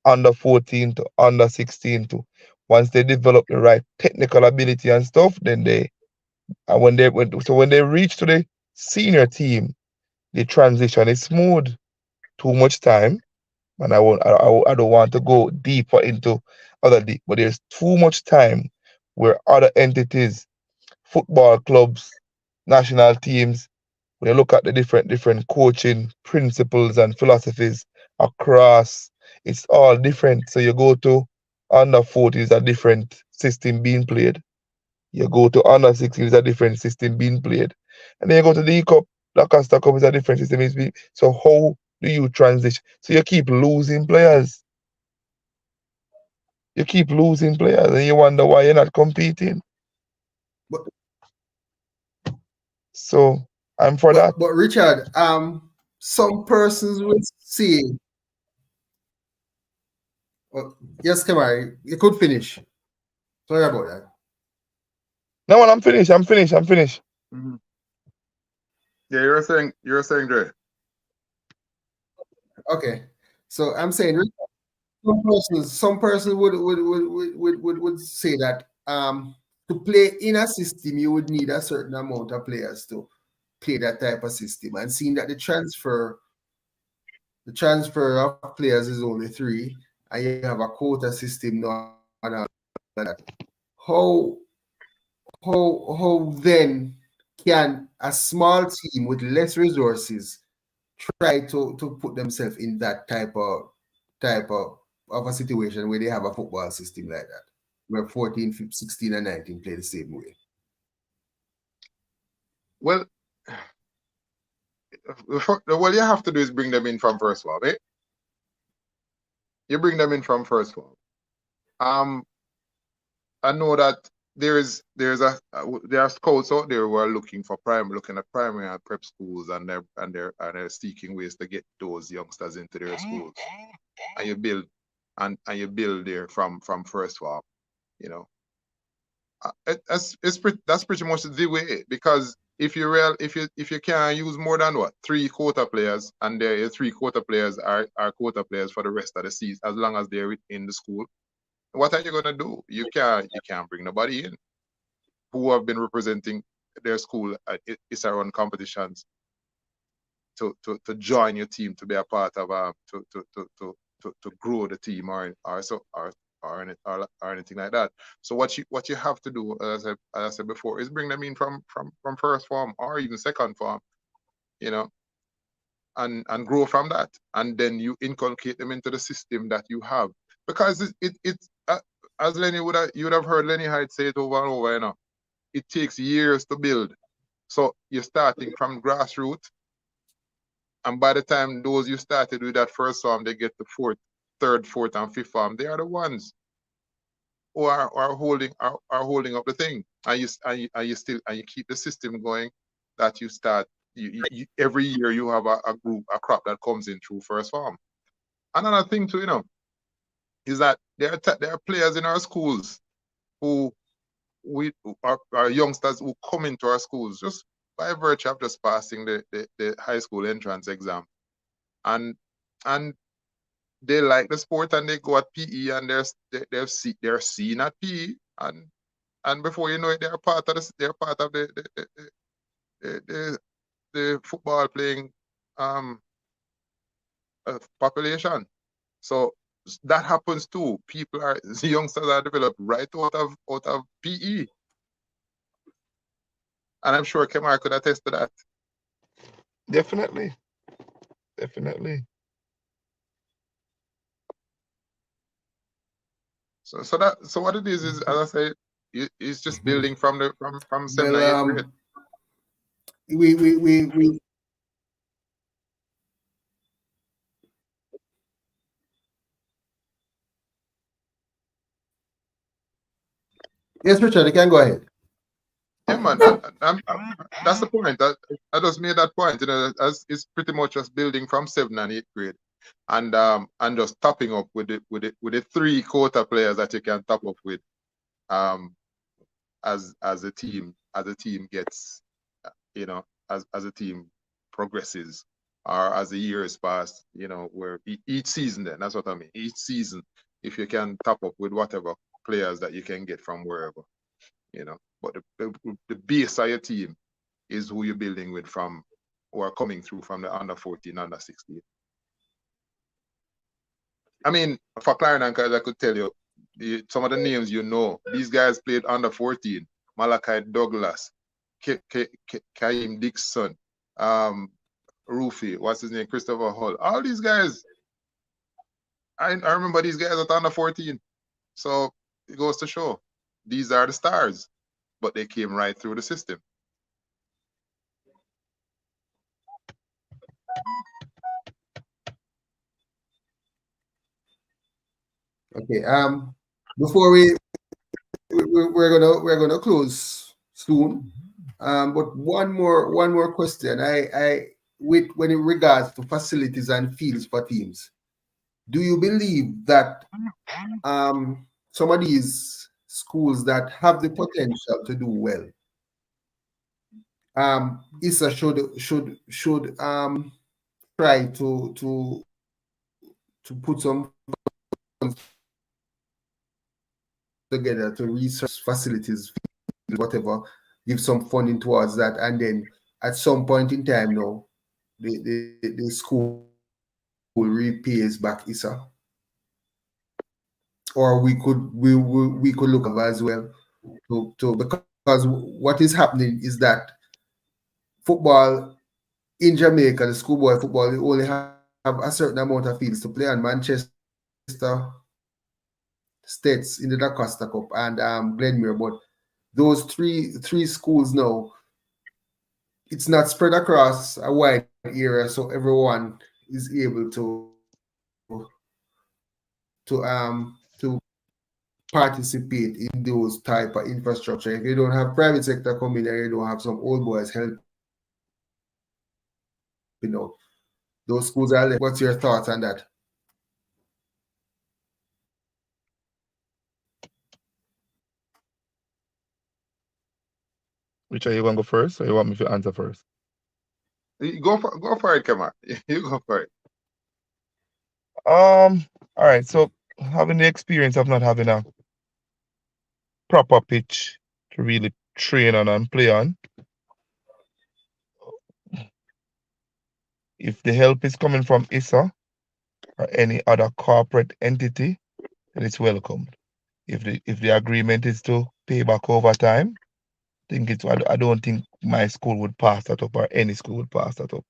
under 14 to under 16 to once they develop the right technical ability and stuff, then they and when they reach to the senior team, the transition is smooth. Too much time, and I don't want to go deeper into other deep, but there's too much time where other entities, football clubs, national teams, when you look at the different coaching principles and philosophies across, it's all different. So you go to under 40 is a different system being played. You go to under 16 is a different system being played. And then you go to the cup, Dacosta Cup is a different system. So how do you transition? So you keep losing players. You keep losing players and you wonder why you're not competing.
But
So I'm for that.
but Richard, some persons will say, yes, Kamari, you could finish. Sorry about that.
No, well, I'm finished.
Mhm. Yeah, you were saying, Dre.
Okay, so I'm saying some persons would say that to play in a system you would need a certain amount of players to play that type of system, and seeing that the transfer of players is only three, and you have a quota system now and all that. How how then can a small team with less resources try to put themselves in that type of a situation where they have a football system like that, where 14, 15, 16, and 19 play the same way?
Well, what you have to do is bring them in from first form, eh? You bring them in from first form. Um, I know that there are scouts out there who are looking at primary and prep schools, and they're seeking ways to get those youngsters into their schools. And you build there from first form, you know. That's pretty much the way, because if you can't use more than what 3 quota players, and their 3 quota players are quota players for the rest of the season, as long as they're in the school, what are you gonna do? You can't bring nobody in who have been representing their school at its own competitions to join your team, to be a part of to grow the team or anything like that. So what you have to do, as I said before, is bring them in from first form or even second form, you know, and grow from that, and then you inculcate them into the system that you have, because it's as Lenny you would have heard Lenny Hyde say it over and over, you know, it takes years to build. So you're starting from grassroots, and by the time those you started with that first form, they get to third, fourth, and fifth form, they are the ones who are holding up the thing, and you keep the system going. That you start, you every year you have a crop that comes in through first form. Another thing too, you know, is that there are players in our schools who are youngsters who come into our schools just by virtue of just passing the high school entrance exam, and they like the sport, and they go at PE, and they're seen at PE, and before you know it, they're part of the football playing population. So that happens too. Youngsters are developed right out of PE, and I'm sure Kemar could attest to that.
Definitely.
So what it is, as I say, it's just building from 7th and 8th grade.
We Yes, Richard, you can go ahead.
Yeah, man, that's the point. I just made that point. You know, as it's pretty much just building from 7th and 8th grade, and just topping up with the 3 quota players that you can top up with, as a team gets, you know, as a team progresses, or as the years pass, you know, where each season, then that's what I mean. Each season, if you can top up with whatever players that you can get from wherever, you know. But the base of your team is who you're building with, from who are coming through from the under 14, under 16. I mean, for Clarendon, because I could tell you some of the names, you know. These guys played under 14. Malachi Douglas, Kaim Dixon, Rufy, what's his name? Christopher Hull. All these guys, I remember these guys at under 14. So it goes to show, these are the stars, but they came right through the system.
Okay. Before we're gonna close soon. But one more question. When in regards to facilities and fields for teams, do you believe that some of these schools that have the potential to do well, ISA should try to put some funds together to research facilities, whatever, give some funding towards that, and then at some point in time now, the school repays back ISA. Or we could look as well to because what is happening is that football in Jamaica, the schoolboy football, they only have a certain amount of fields to play, and Manchester States in the Dacosta Cup and Glenmere, but those three schools now, it's not spread across a wide area, so everyone is able to participate in those type of infrastructure. If you don't have private sector coming and you don't have some old boys helping out, those schools are left. What's your thoughts on that?
Which are you going to go first, or you want me to answer first?
Go for it, Kemar. You go for it.
All right. So having the experience of not having a proper pitch to really train on and play on, if the help is coming from ISA or any other corporate entity, then it's welcomed. If the agreement is to pay back over time, I don't think my school would pass that up or any school would pass that up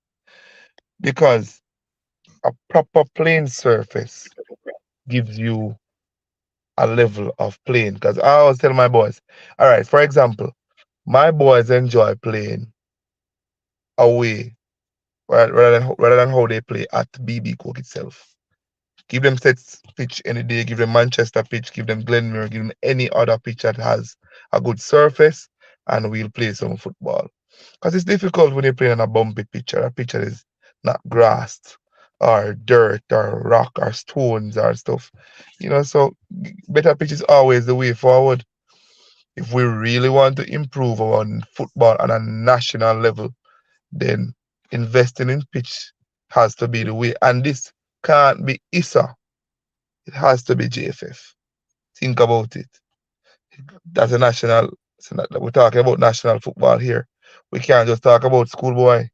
because a proper playing surface gives you a level of playing. Because I always tell my boys, all right, for example, my boys enjoy playing away rather than how they play at BB Cook itself. Give them sets pitch any day, give them Manchester pitch, give them Glenmere, give them any other pitch that has a good surface, and we'll play some football. Because it's difficult when you're playing on a bumpy pitch or a pitch that is not grass or dirt or rock or stones or stuff. So better pitch is always the way forward. If we really want to improve our football on a national level, then investing in pitch has to be the way. And this can't be ISA. It has to be JFF. Think about it. That's a national. We're talking about national football here. We can't just talk about schoolboy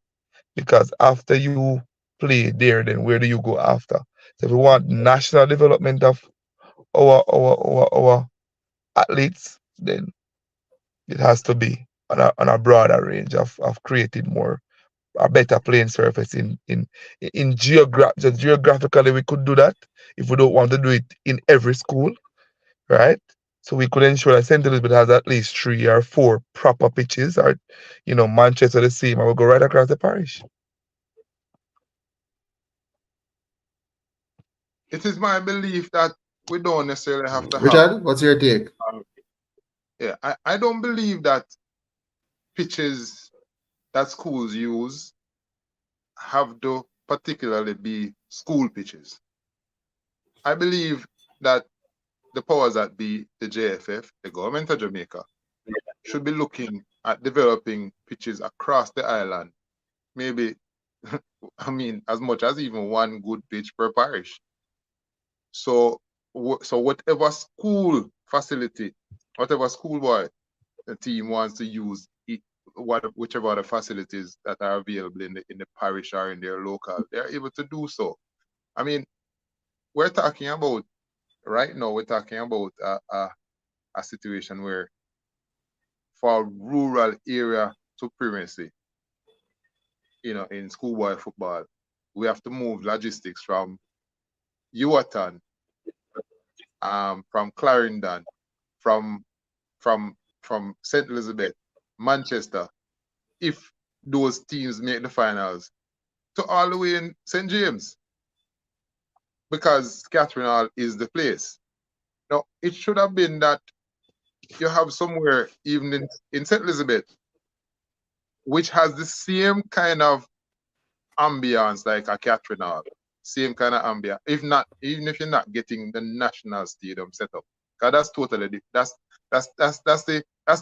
because after you play there, then where do you go after? So if we want national development of our athletes, then it has to be on a broader range of creating more a better playing surface just geographically we could do that if we don't want to do it in every school, right? So we could ensure that St. Elizabeth has at least 3 or 4 proper pitches, or Manchester the same, and we'll go right across the parish.
It is my belief that we don't necessarily have to have.
Richard, what's your take?
Yeah, I don't believe that pitches that schools use have to particularly be school pitches. I believe that the powers that be, the JFF, the government of Jamaica, should be looking at developing pitches across the island. Maybe, as much as even one good pitch per parish. So whatever school facility, whatever schoolboy the team wants to use, whichever the facilities that are available in the parish or in their local, they're able to do so. I mean, we're talking about right now. We're talking about a situation where, for rural area supremacy, in schoolboy football, we have to move logistics from Yuatan, from Clarendon, from St. Elizabeth, Manchester, if those teams make the finals, to all the way in St. James, because Catherine Hall is the place. Now, it should have been that you have somewhere even in St. Elizabeth, which has the same kind of ambience like a Catherine Hall, same kind of ambience. Even if you're not getting the national stadium set up, because that's totally that's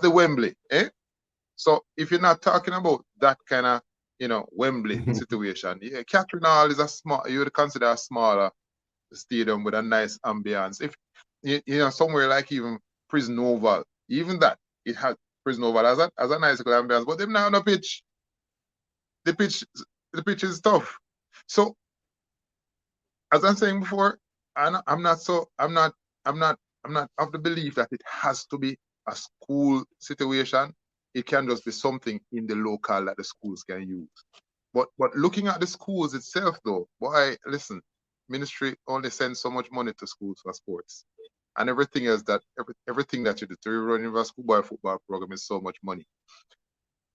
the Wembley, eh? So if you're not talking about that kind of Wembley situation, yeah, Catherine Hall is you would consider a smaller stadium with a nice ambience. If somewhere like even Prison Oval, even that it has Prison Oval as a nice little ambience, but them now on the pitch. The pitch is tough. So as I'm saying before, I'm not of the belief that it has to be a school situation. It can just be something in the local that the schools can use. But looking at the schools itself, though, boy, listen, ministry only sends so much money to schools for sports, and everything else everything that you do to run a schoolboy football program is so much money.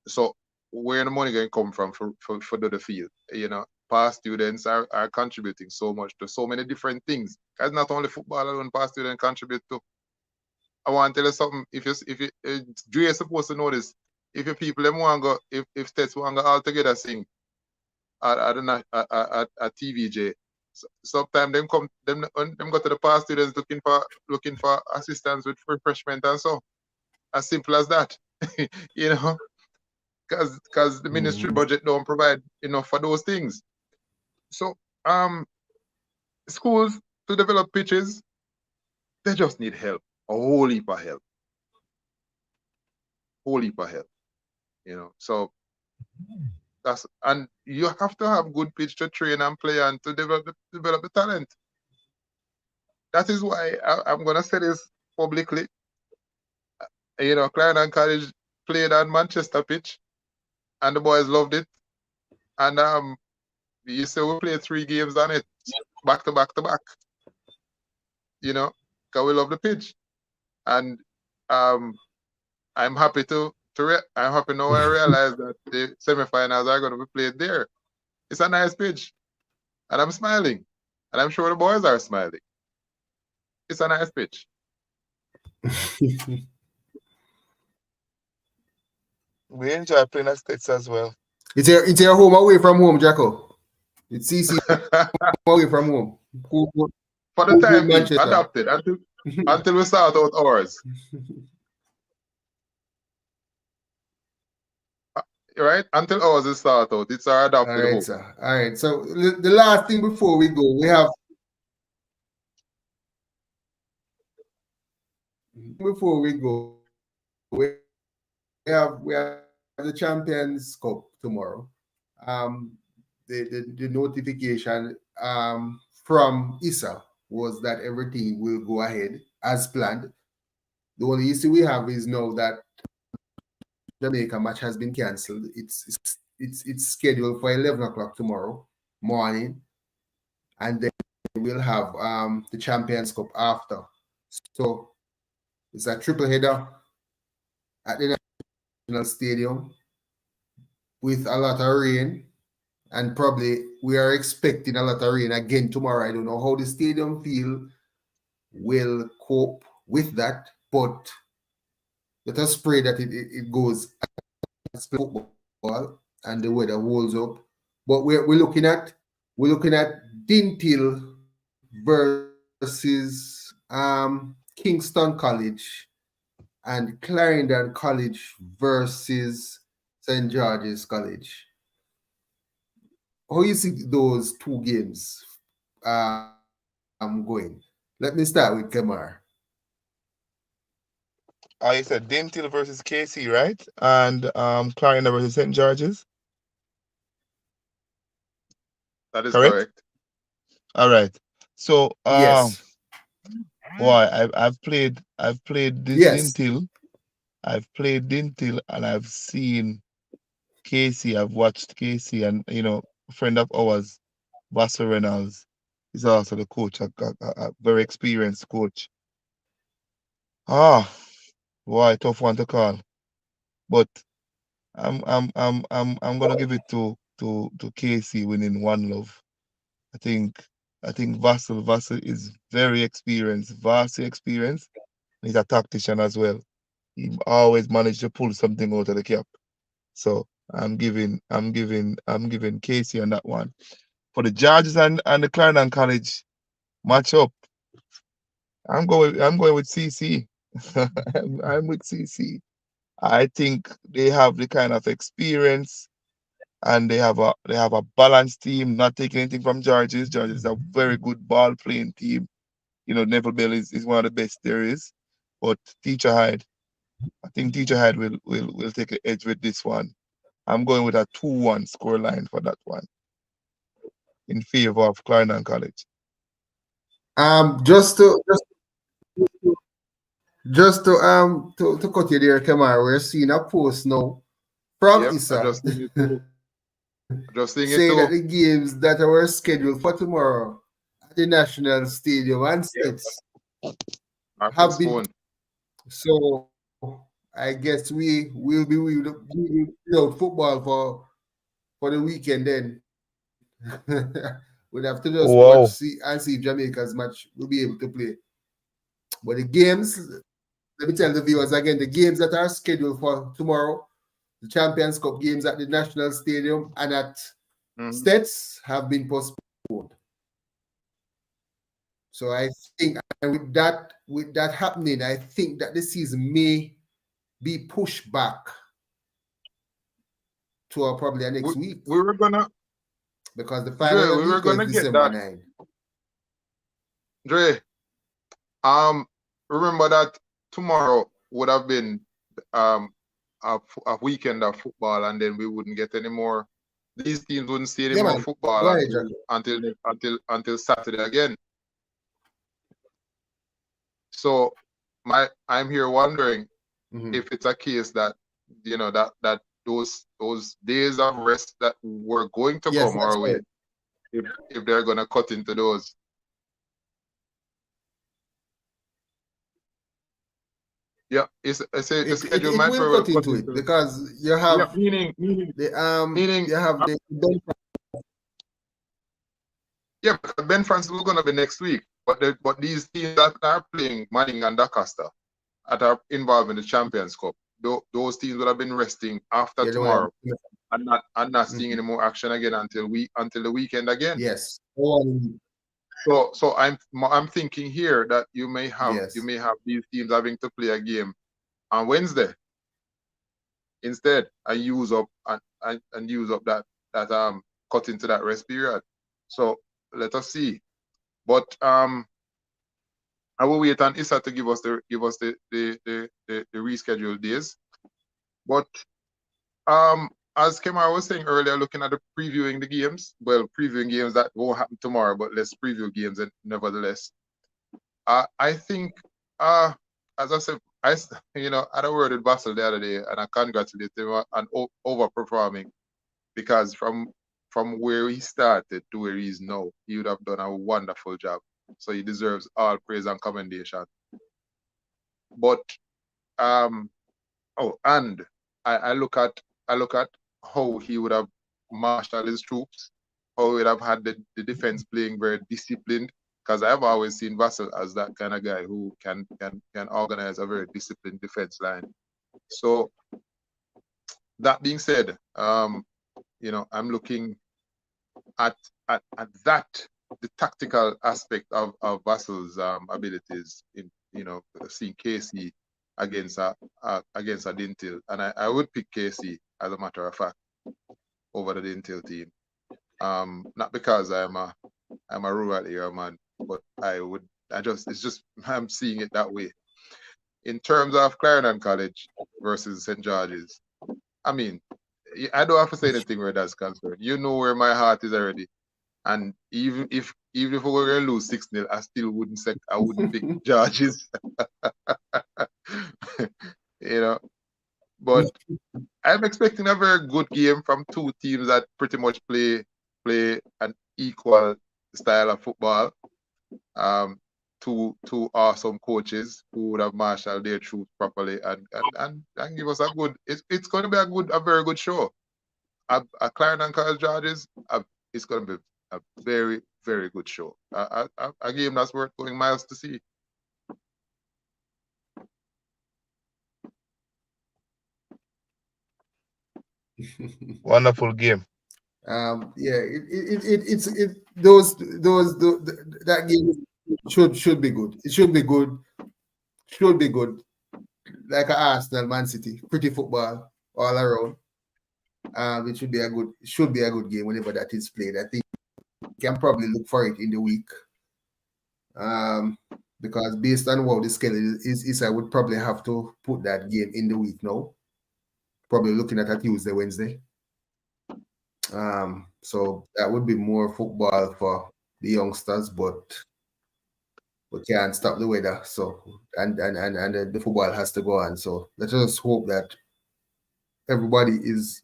So where the money going to come from for the field? Past students are contributing so much to so many different things. Because not only football alone, past students contribute to. I want to tell you something. If Dre is supposed to know this. If your people them want go, if states want go all together sing at TVJ, sometimes them go to the past students looking for assistance with refreshment and so as simple as that. because the ministry budget don't provide enough for those things. So schools to develop pitches, they just need help, a whole heap of help, So and you have to have good pitch to train and play and to develop the talent. That is why I'm gonna say this publicly. Clarendon College played on Manchester pitch, and the boys loved it. And you say we played 3 games on it, back to back, because we love the pitch. And I'm happy I'm happy now I realize that the semifinals are going to be played there. It's a nice pitch, and I'm smiling, and I'm sure the boys are smiling. It's a nice pitch.
We enjoy playing at States as well.
It's your home away from home, Jacko. It's CC away from home.
For the time being, adapted until we start out ours. Right? Until ours is start out. It's our adapted
All right,
home.
sir. All right. So the last thing before we go, we have the Champions Cup tomorrow. The notification from ISA was that everything will go ahead as planned. The only issue we have is now that Jamaica match has been cancelled. It's scheduled for 11 o'clock tomorrow morning, and then we'll have the Champions Cup after. So it's a triple header at the National Stadium with a lot of rain, and probably we are expecting a lot of rain again tomorrow. I don't know how the stadium will cope with that, but let us pray that it goes as football and the weather holds up. But we're looking at Dintil versus Kingston College and Clarendon College versus St. George's College. How you see those 2 games going? Let me start with Kemar.
You said Dintil versus KC, right? And Clarendon versus St. George's.
That is correct.
All right. So
yes.
Boy, I've played this
Yes.
Dintil. I've played Dintil and I've seen KC. I've watched KC, and a friend of ours, Vassar Reynolds, is also the coach, a very experienced coach. Boy, tough one to call. But I'm gonna give it to KC winning 1-0. I think Vassal is very experienced, vastly experienced. He's a tactician as well. He always managed to pull something out of the cap. So I'm giving Casey on that one. For the Georges and the Clarendon College matchup, I'm going with CC. I'm with CC. I think they have the kind of experience, and they have a balanced team, not taking anything from Georges. Georges is a very good ball playing team. Neville Bell is one of the best there is. But Teacher Hyde, I think Teacher Hyde will take an edge with this one. I'm going with a 2-1 scoreline for that one in favor of Clarendon College.
Just to cut you there, Kemar, we're seeing a post now from Issa
just seeing
saying that the games that were scheduled for tomorrow at the National Stadium and States have been. So I guess we will be without football for the weekend then. We'd have to just watch and see if Jamaica's match will be able to play. But the games, let me tell the viewers again, the games that are scheduled for tomorrow, the Champions Cup games at the National Stadium and at States have been postponed. So I think with that happening, I think that the season may be pushed back to probably next week.
We were gonna,
because the final
Dre, we were gonna
is
get
December
that.
9.
Dre, remember that tomorrow would have been a weekend of football, and then we wouldn't get any more. These teams wouldn't see any more football
Go ahead,
until Saturday again. So I'm here wondering if it's a case that that those days of rest that were going to come our way, if they're gonna cut into those. Yeah, the schedule might
will cut into it because you have
meaning
you have the
because Ben Francis is going to be next week, but these teams that are playing Manning and Dacosta that are involved in the Champions Cup, those teams would have been resting after tomorrow and not seeing any more action again until the weekend again.
Yes.
So I'm thinking here that you may have these teams having to play a game on Wednesday instead and use up that cut into that rest period. So let us see. But I will wait on Issa to give us the rescheduled days. But as Kemar was saying earlier, looking at previewing the games, previewing games that won't happen tomorrow, but let's preview games and nevertheless. I think as I said, I had a word with Basil the other day, and I congratulate him on overperforming, because from where he started to where he is now, he would have done a wonderful job. So he deserves all praise and commendation. But and I look at how he would have marshaled his troops, how he would have had the defense playing very disciplined. Because I've always seen Vassell as that kind of guy who can organize a very disciplined defense line. So that being said, I'm looking at that, the tactical aspect of Vassell's abilities in seeing KC against a Dintil, and I would pick KC as a matter of fact over the Dintil team. Not because I'm a rural area man, but I'm seeing it that way. In terms of Clarendon College versus St. George's, I mean, I don't have to say anything where that's concerned. You know where my heart is already. And even if we were going to lose 6-0, I still wouldn't pick George's. But I'm expecting a very good game from two teams that pretty much play an equal style of football. Two awesome coaches who would have marshaled their troops properly and give us a good. It's going to be a very good show. A Clarendon College Georges, it's going to be a very, very good show. A game that's worth going miles to see.
Wonderful game.
That game should be good. It should be good. Should be good. Like Arsenal, Man City, pretty football all around. It should be a good game whenever that is played. I think you can probably look for it in the week. Because based on what the schedule is, I would probably have to put that game in the week now. Probably looking at a Tuesday, Wednesday. So that would be more football for the youngsters, but we can't stop the weather. So and the football has to go on. So let's just hope that everybody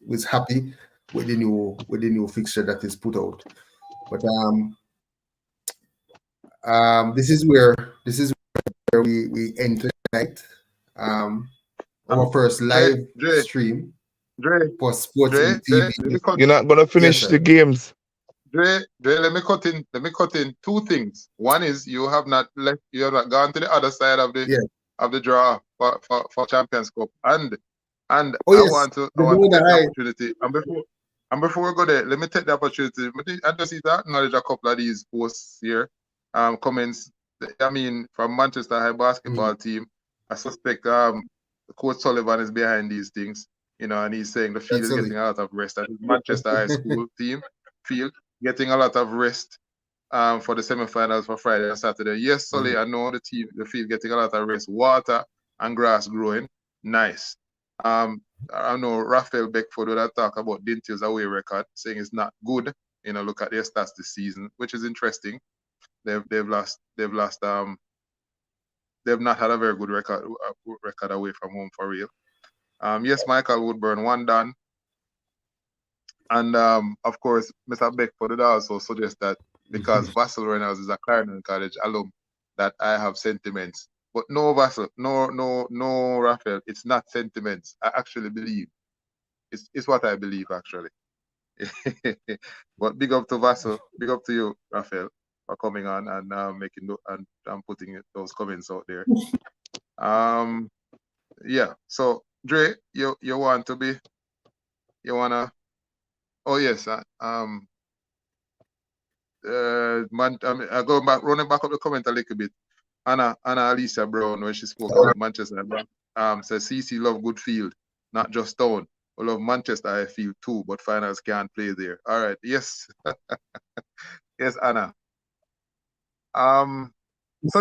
was happy with the new fixture that is put out. But this is where we enter tonight. Our first live stream for Sports TV.
You're not gonna finish the games.
Dre, let me cut in two things. One is you have not gone to the other side of the draw for Champions Cup. And I want to take the opportunity. And before we go there, let me take the opportunity. I just need to acknowledge a couple of these posts here. Comments. I mean, from Manchester High basketball team. I suspect Coach Sullivan is behind these things. and he's saying the field is
Absolutely.
getting a lot of rest. And Manchester High School team field getting a lot of rest for the semifinals for Friday and Saturday. Yes, Sully, I know the field getting a lot of rest. Water and grass growing. Nice. I know Raphael Beckford would have talked about Dinty's away record, saying it's not good. Look at their stats this season, which is interesting. They've not had a very good record away from home for real. Yes, Michael Woodburn, one done. And of course, Mr. Beckford would also suggest that because Vassal Reynolds is a Clarendon College alum, that I have sentiments. But no, Vassal, no, Raphael, it's not sentiments. I actually believe. It's what I believe, actually. But big up to Vassal, big up to you, Raphael, for coming on and and putting those comments out there. Yeah. So Dre, you wanna? Oh yes. Running back up the comment a little bit. Anna Alicia Brown, when she spoke about Manchester, says CC love good field, not just town. We love Manchester, I feel too, but finals can't play there. All right, yes, yes, Anna. So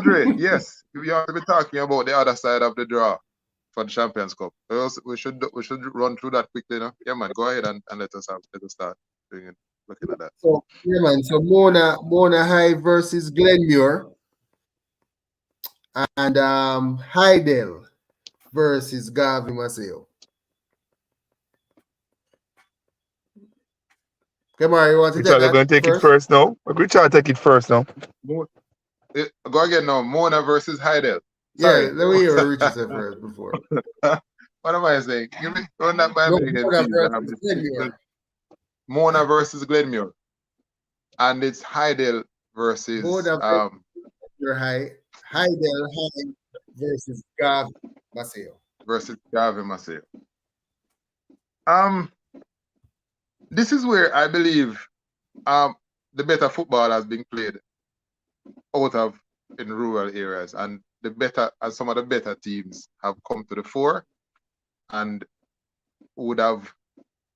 Dre, yes, we have to be talking about the other side of the draw for the Champions Cup. We should run through that quickly, now. Yeah, man, go ahead and let us start looking at that.
So yeah, man. So Mona High versus Glenmuir, and Heidel versus Garvey Maceo. Kemar, you want to take
Richard,
that
I'm going to take
first?
it first now. Richard, take it first now.
Go again now. Mona versus Heidel.
Sorry. Yeah, let me hear what Richard said first before.
What am I saying? Give me run that by me again, please. Mona versus Glenmuir. And it's Heidel versus
Heidel High versus Garvey Maceo.
This is where I believe the better football has been played out of in rural areas, and some of the better teams have come to the fore and would have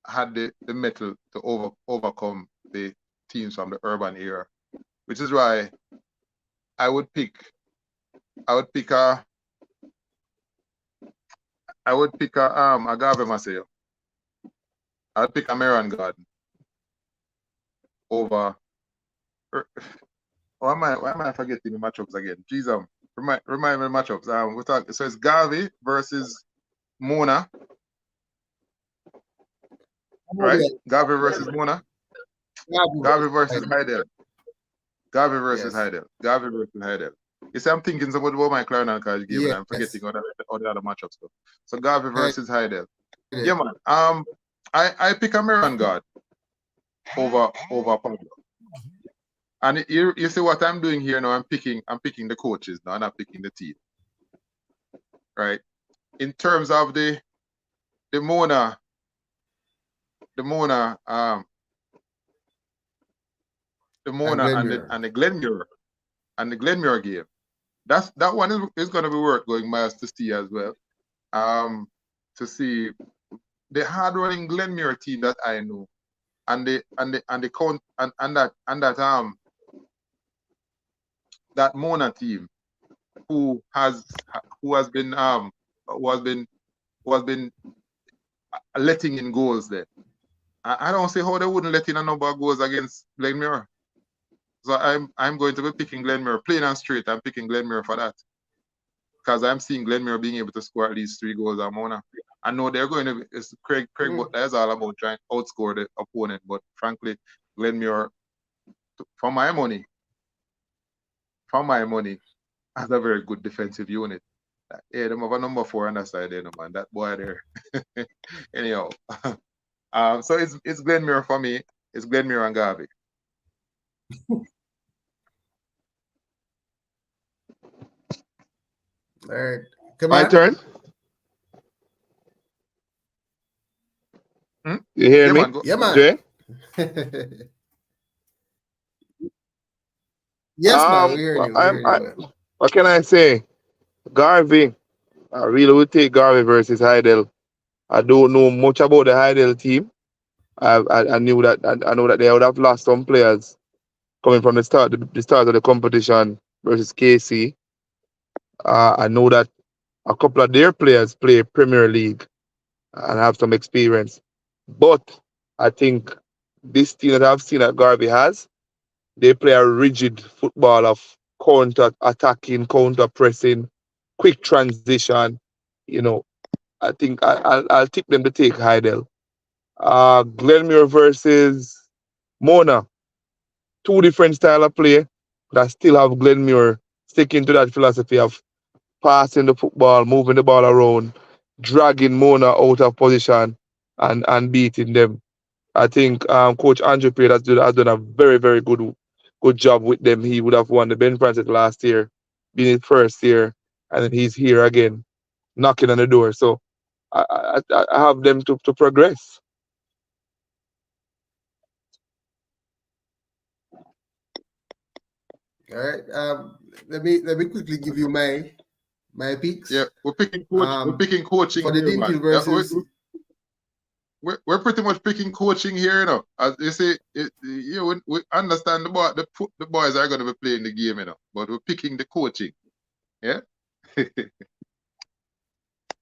had the mettle to overcome the teams from the urban area, which is why I would pick a Agave Maceo. I would pick a Meron Garden over. Why am I forgetting the matchups again? Jeez, remind me the matchups. We talk. So it's Garvey versus Mona, right? Garvey versus Mona. Garvey versus Heidel. Garvey versus Heidel. You see, I'm thinking about my Clarendon College game, and I'm forgetting all the other matchups. So Garvey versus Heidel. Yeah, man. I pick a Meron Guard over Pablo. And you see what I'm doing here now. I'm picking the coaches now. I'm not picking the team. Right. In terms of the Mona and the Glenmuir game. That one is going to be worth going miles to see as well. To see the hard running Glenmuir team that I know, and that Mona team who has been letting in goals there. I don't see how they wouldn't let in a number of goals against Glenmuir. So I'm going to be picking Glenmuir plain and straight. I'm picking Glenmuir for that, because I'm seeing Glenmuir being able to score at least 3 goals at Mona. I know they're going to. It's Craig, but that's all about trying to outscore the opponent. But frankly, Glenmuir, for my money, has a very good defensive unit. Yeah, them have a number 4 on that side there, man. That boy there. Anyhow, so it's Glenmuir for me. It's Glenmuir and Garvey.
All right. Come
My
on.
turn. You hear me?
Yeah, man.
Jay?
Yes, man. We hear you.
What can I say? Garvey. I really would take Garvey versus Heidel. I don't know much about the Heidel team. I knew that I know that they would have lost some players coming from the start of the competition versus KC. I know that a couple of their players play Premier League and have some experience. But I think this team that I've seen that Garvey has, they play a rigid football of counter attacking, counter pressing, quick transition. You know, I think I'll tip them to take Heidel. Glenmuir versus Mona, two different style of play, but I still have Glenmuir sticking to that philosophy of passing the football, moving the ball around, dragging Mona out of position, and beating them. I think Coach Andrew Peart has done a very, very good job with them. He would have won the Ben Francis last year, being his first year, and then he's here again, knocking on the door. So I have them to progress.
All right. Let me quickly give you my picks.
Yeah, we're picking coach. We're picking coaching
for the
here, man.
Dintil
Yeah,
versus
we're pretty much picking coaching here, you know. As you say, we understand the boys are going to be playing the game, you know. But we're picking the coaching. Yeah.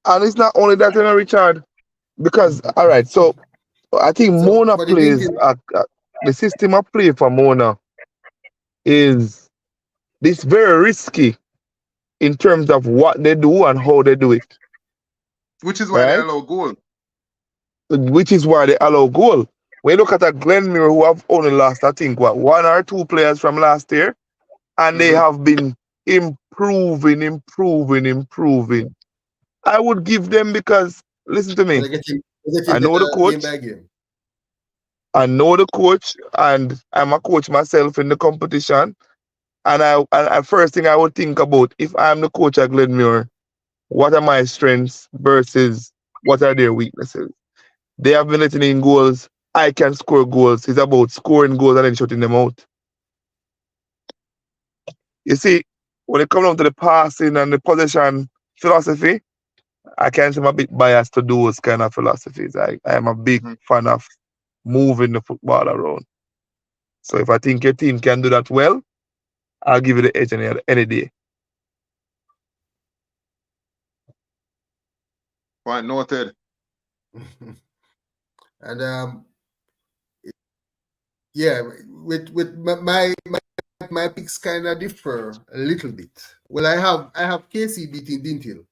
And it's not only that, Richard, because all right, so I think
so
Mona
for the Dintil.
plays the system of play for Mona is this very risky in terms of what they do and how they do it,
Which is why they
right?
allow goal.
Which is why they allow goal. When you look at a Glenmuir who have only lost, I think, what, one or two players from last year, and they
Mm-hmm.
have been improving. I would give them because, listen to me,
They're
I
getting
know the
better game
coach,
by game.
I know the coach, and I'm a coach myself in the competition. And first thing I would think about if I'm the coach at Glenmuir, what are my strengths versus what are their weaknesses? They have been letting in goals. I can score goals. It's about scoring goals and then shutting them out. You see, when it comes down to the passing and the possession philosophy, I can say I'm a bit biased to those kind of philosophies. I am a big
Mm-hmm.
fan of moving the football around. So if I think your team can do that well, I'll give you the edge any day.
Point noted.
And yeah, with my picks kind of differ a little bit. Well, I have KC beating Dintil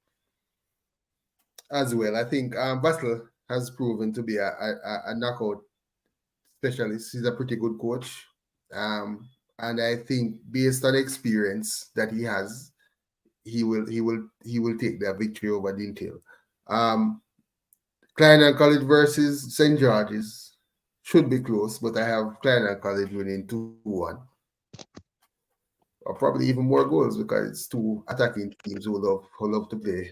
as well. I think Basel has proven to be a knockout specialist. He's a pretty good coach. And I think based on the experience that he has, he will take the victory over Dintil. Um, Clarendon College versus St. George's should be close, but I have Clarendon College winning 2-1. Or probably even more goals because it's two attacking teams who love to play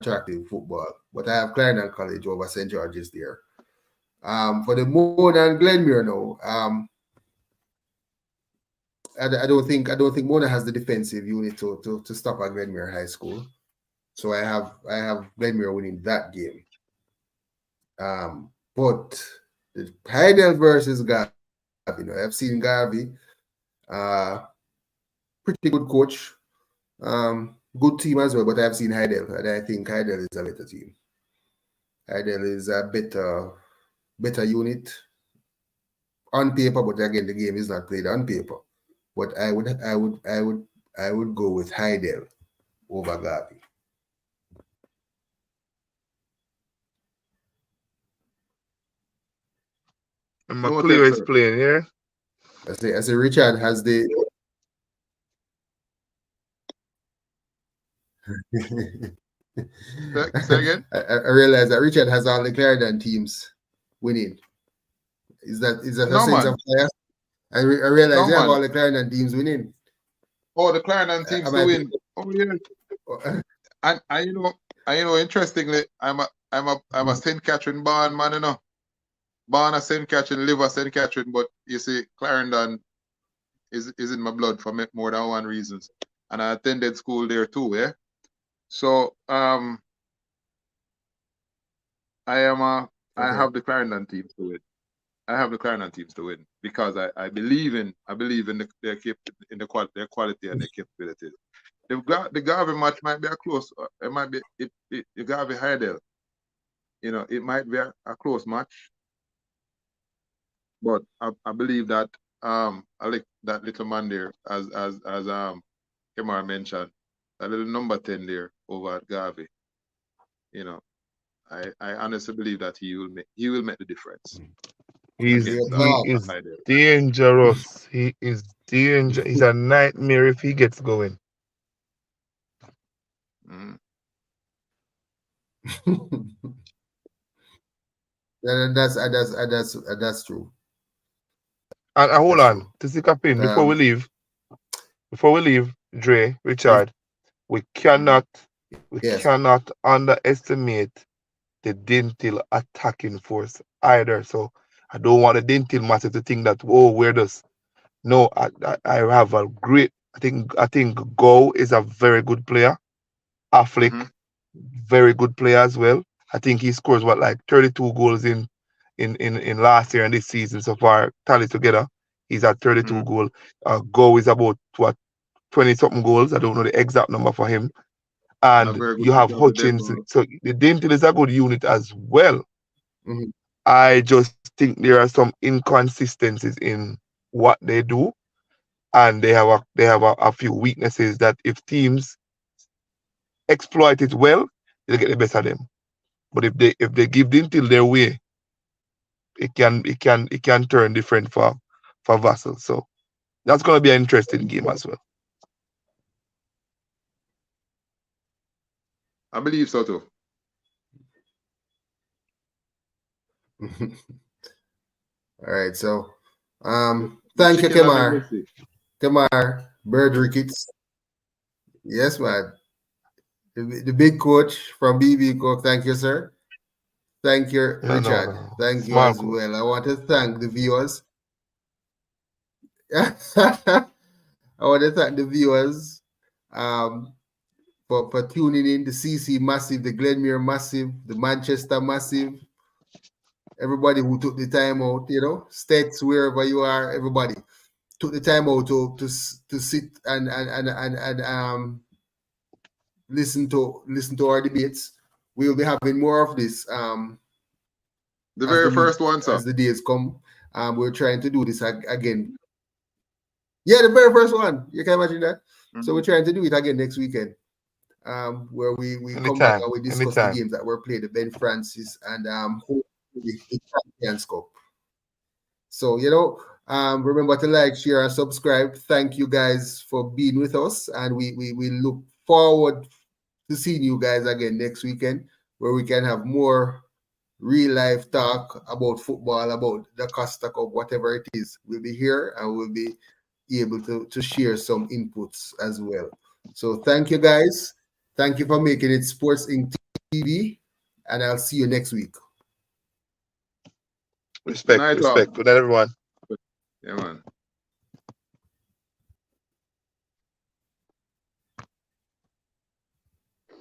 attractive football. But I have Clarendon College over St. George's there. For the Mona and Glenmuir now, I don't think Mona has the defensive unit to stop at Glenmuir High School. So I have Glenmuir winning that game. But the Heidel versus Garvey, I've seen Garvey, uh, pretty good coach, good team as well. But I've seen Heidel, and I think Heidel is a better team. Heidel is a better unit on paper, but again, the game is not played on paper. But I would go with Heidel over Garvey.
And
Noted,
McCleo is
sir.
playing here.
I say Richard has the
Say again.
I realize that Richard has all the Clarendon teams winning. Is that a
No,
sense
man.
of bias? I realize
No,
you have
man.
all the Clarendon teams winning.
Oh, the Clarendon teams
Am
to
I
win. Oh, yeah. And interestingly, I'm a St. Catherine born man, you know. Born at St. Catherine, live at St. Catherine, but you see, Clarendon is in my blood for more than one reasons. And I attended school there too, yeah. So I am I
Okay.
have the Clarendon teams to win. I have the Clarendon teams to win because I believe in their quality and their capabilities. The Garvey match might be a close. It might be the Garvey Hydel. It might be a close match, but I believe that I like that little man there as Kemar mentioned, that little number 10 there over at Garvey. You know, I honestly believe that he will make the difference
He's
against
Yeah,
he
Bob.
is
Hydel.
dangerous. He is danger. He's a nightmare if he gets going.
Mm.
That's true.
And hold
That's
on,
true.
to stick a pin
Um,
before we leave, Dre,
yes,
Richard, we
Mm-hmm.
cannot we
yes.
cannot underestimate the Dintil attacking force either. So I don't want the Dintil massive to think that, oh, we're just no. I have a great. I think Go is a very good player.
Mm-hmm.
Affleck, very good player as well. I think he scores what, like 32 goals in last year and this season so far. Tally together, he's at
Mm-hmm.
32 goal. Go is about what, 20 something goals. I don't know the exact number for him.
And a
And
very good
you have
kicker of the dead
Hutchins.
ball.
So the Dintil is a good unit as well.
Mhm.
I just think there are some inconsistencies in what they do, and they have a few weaknesses that if teams exploit it well, they'll get the best of them. But if they give Dintil their way, it can turn different for Vassal. So that's gonna be an interesting game as well.
I believe so too.
All right. So,
The
thank you,
chicken and the
Kemar.
missy.
Kemar, Bird Ricketts. Yes, man. The big coach from BB Cook. Thank you, sir. Thank you,
Yeah, no,
Richard.
no.
Thank you
Small
as
coach.
well. I want to thank the viewers. I want to thank the viewers um, for tuning in. The CC Massive, the Glenmere Massive, the Manchester Massive, everybody who took the time out, states, wherever you are, everybody took the time out to sit and listen to our debates. We will be having more of this
The
as the
very
week
first one, sir.
as the days come. We're trying to do this again. Yeah, the very first one. You can imagine that. So
Mm-hmm.
we're trying to do it again next weekend. Where we come back
Anytime,
and we discuss the
anytime.
games that were played, the Ben Francis and hopefully the Champions Cup. So, remember to like, share, and subscribe. Thank you guys for being with us. And we look forward to seeing you guys again next weekend where we can have more real life talk about football, about the Costa Cup, whatever it is. We'll be here and we'll be able to share some inputs as well. So thank you guys. Thank you for making it Sports Inc. TV. And I'll see you next week.
Good
Respect,
night, all.
respect. Good night, everyone.
Yeah, man.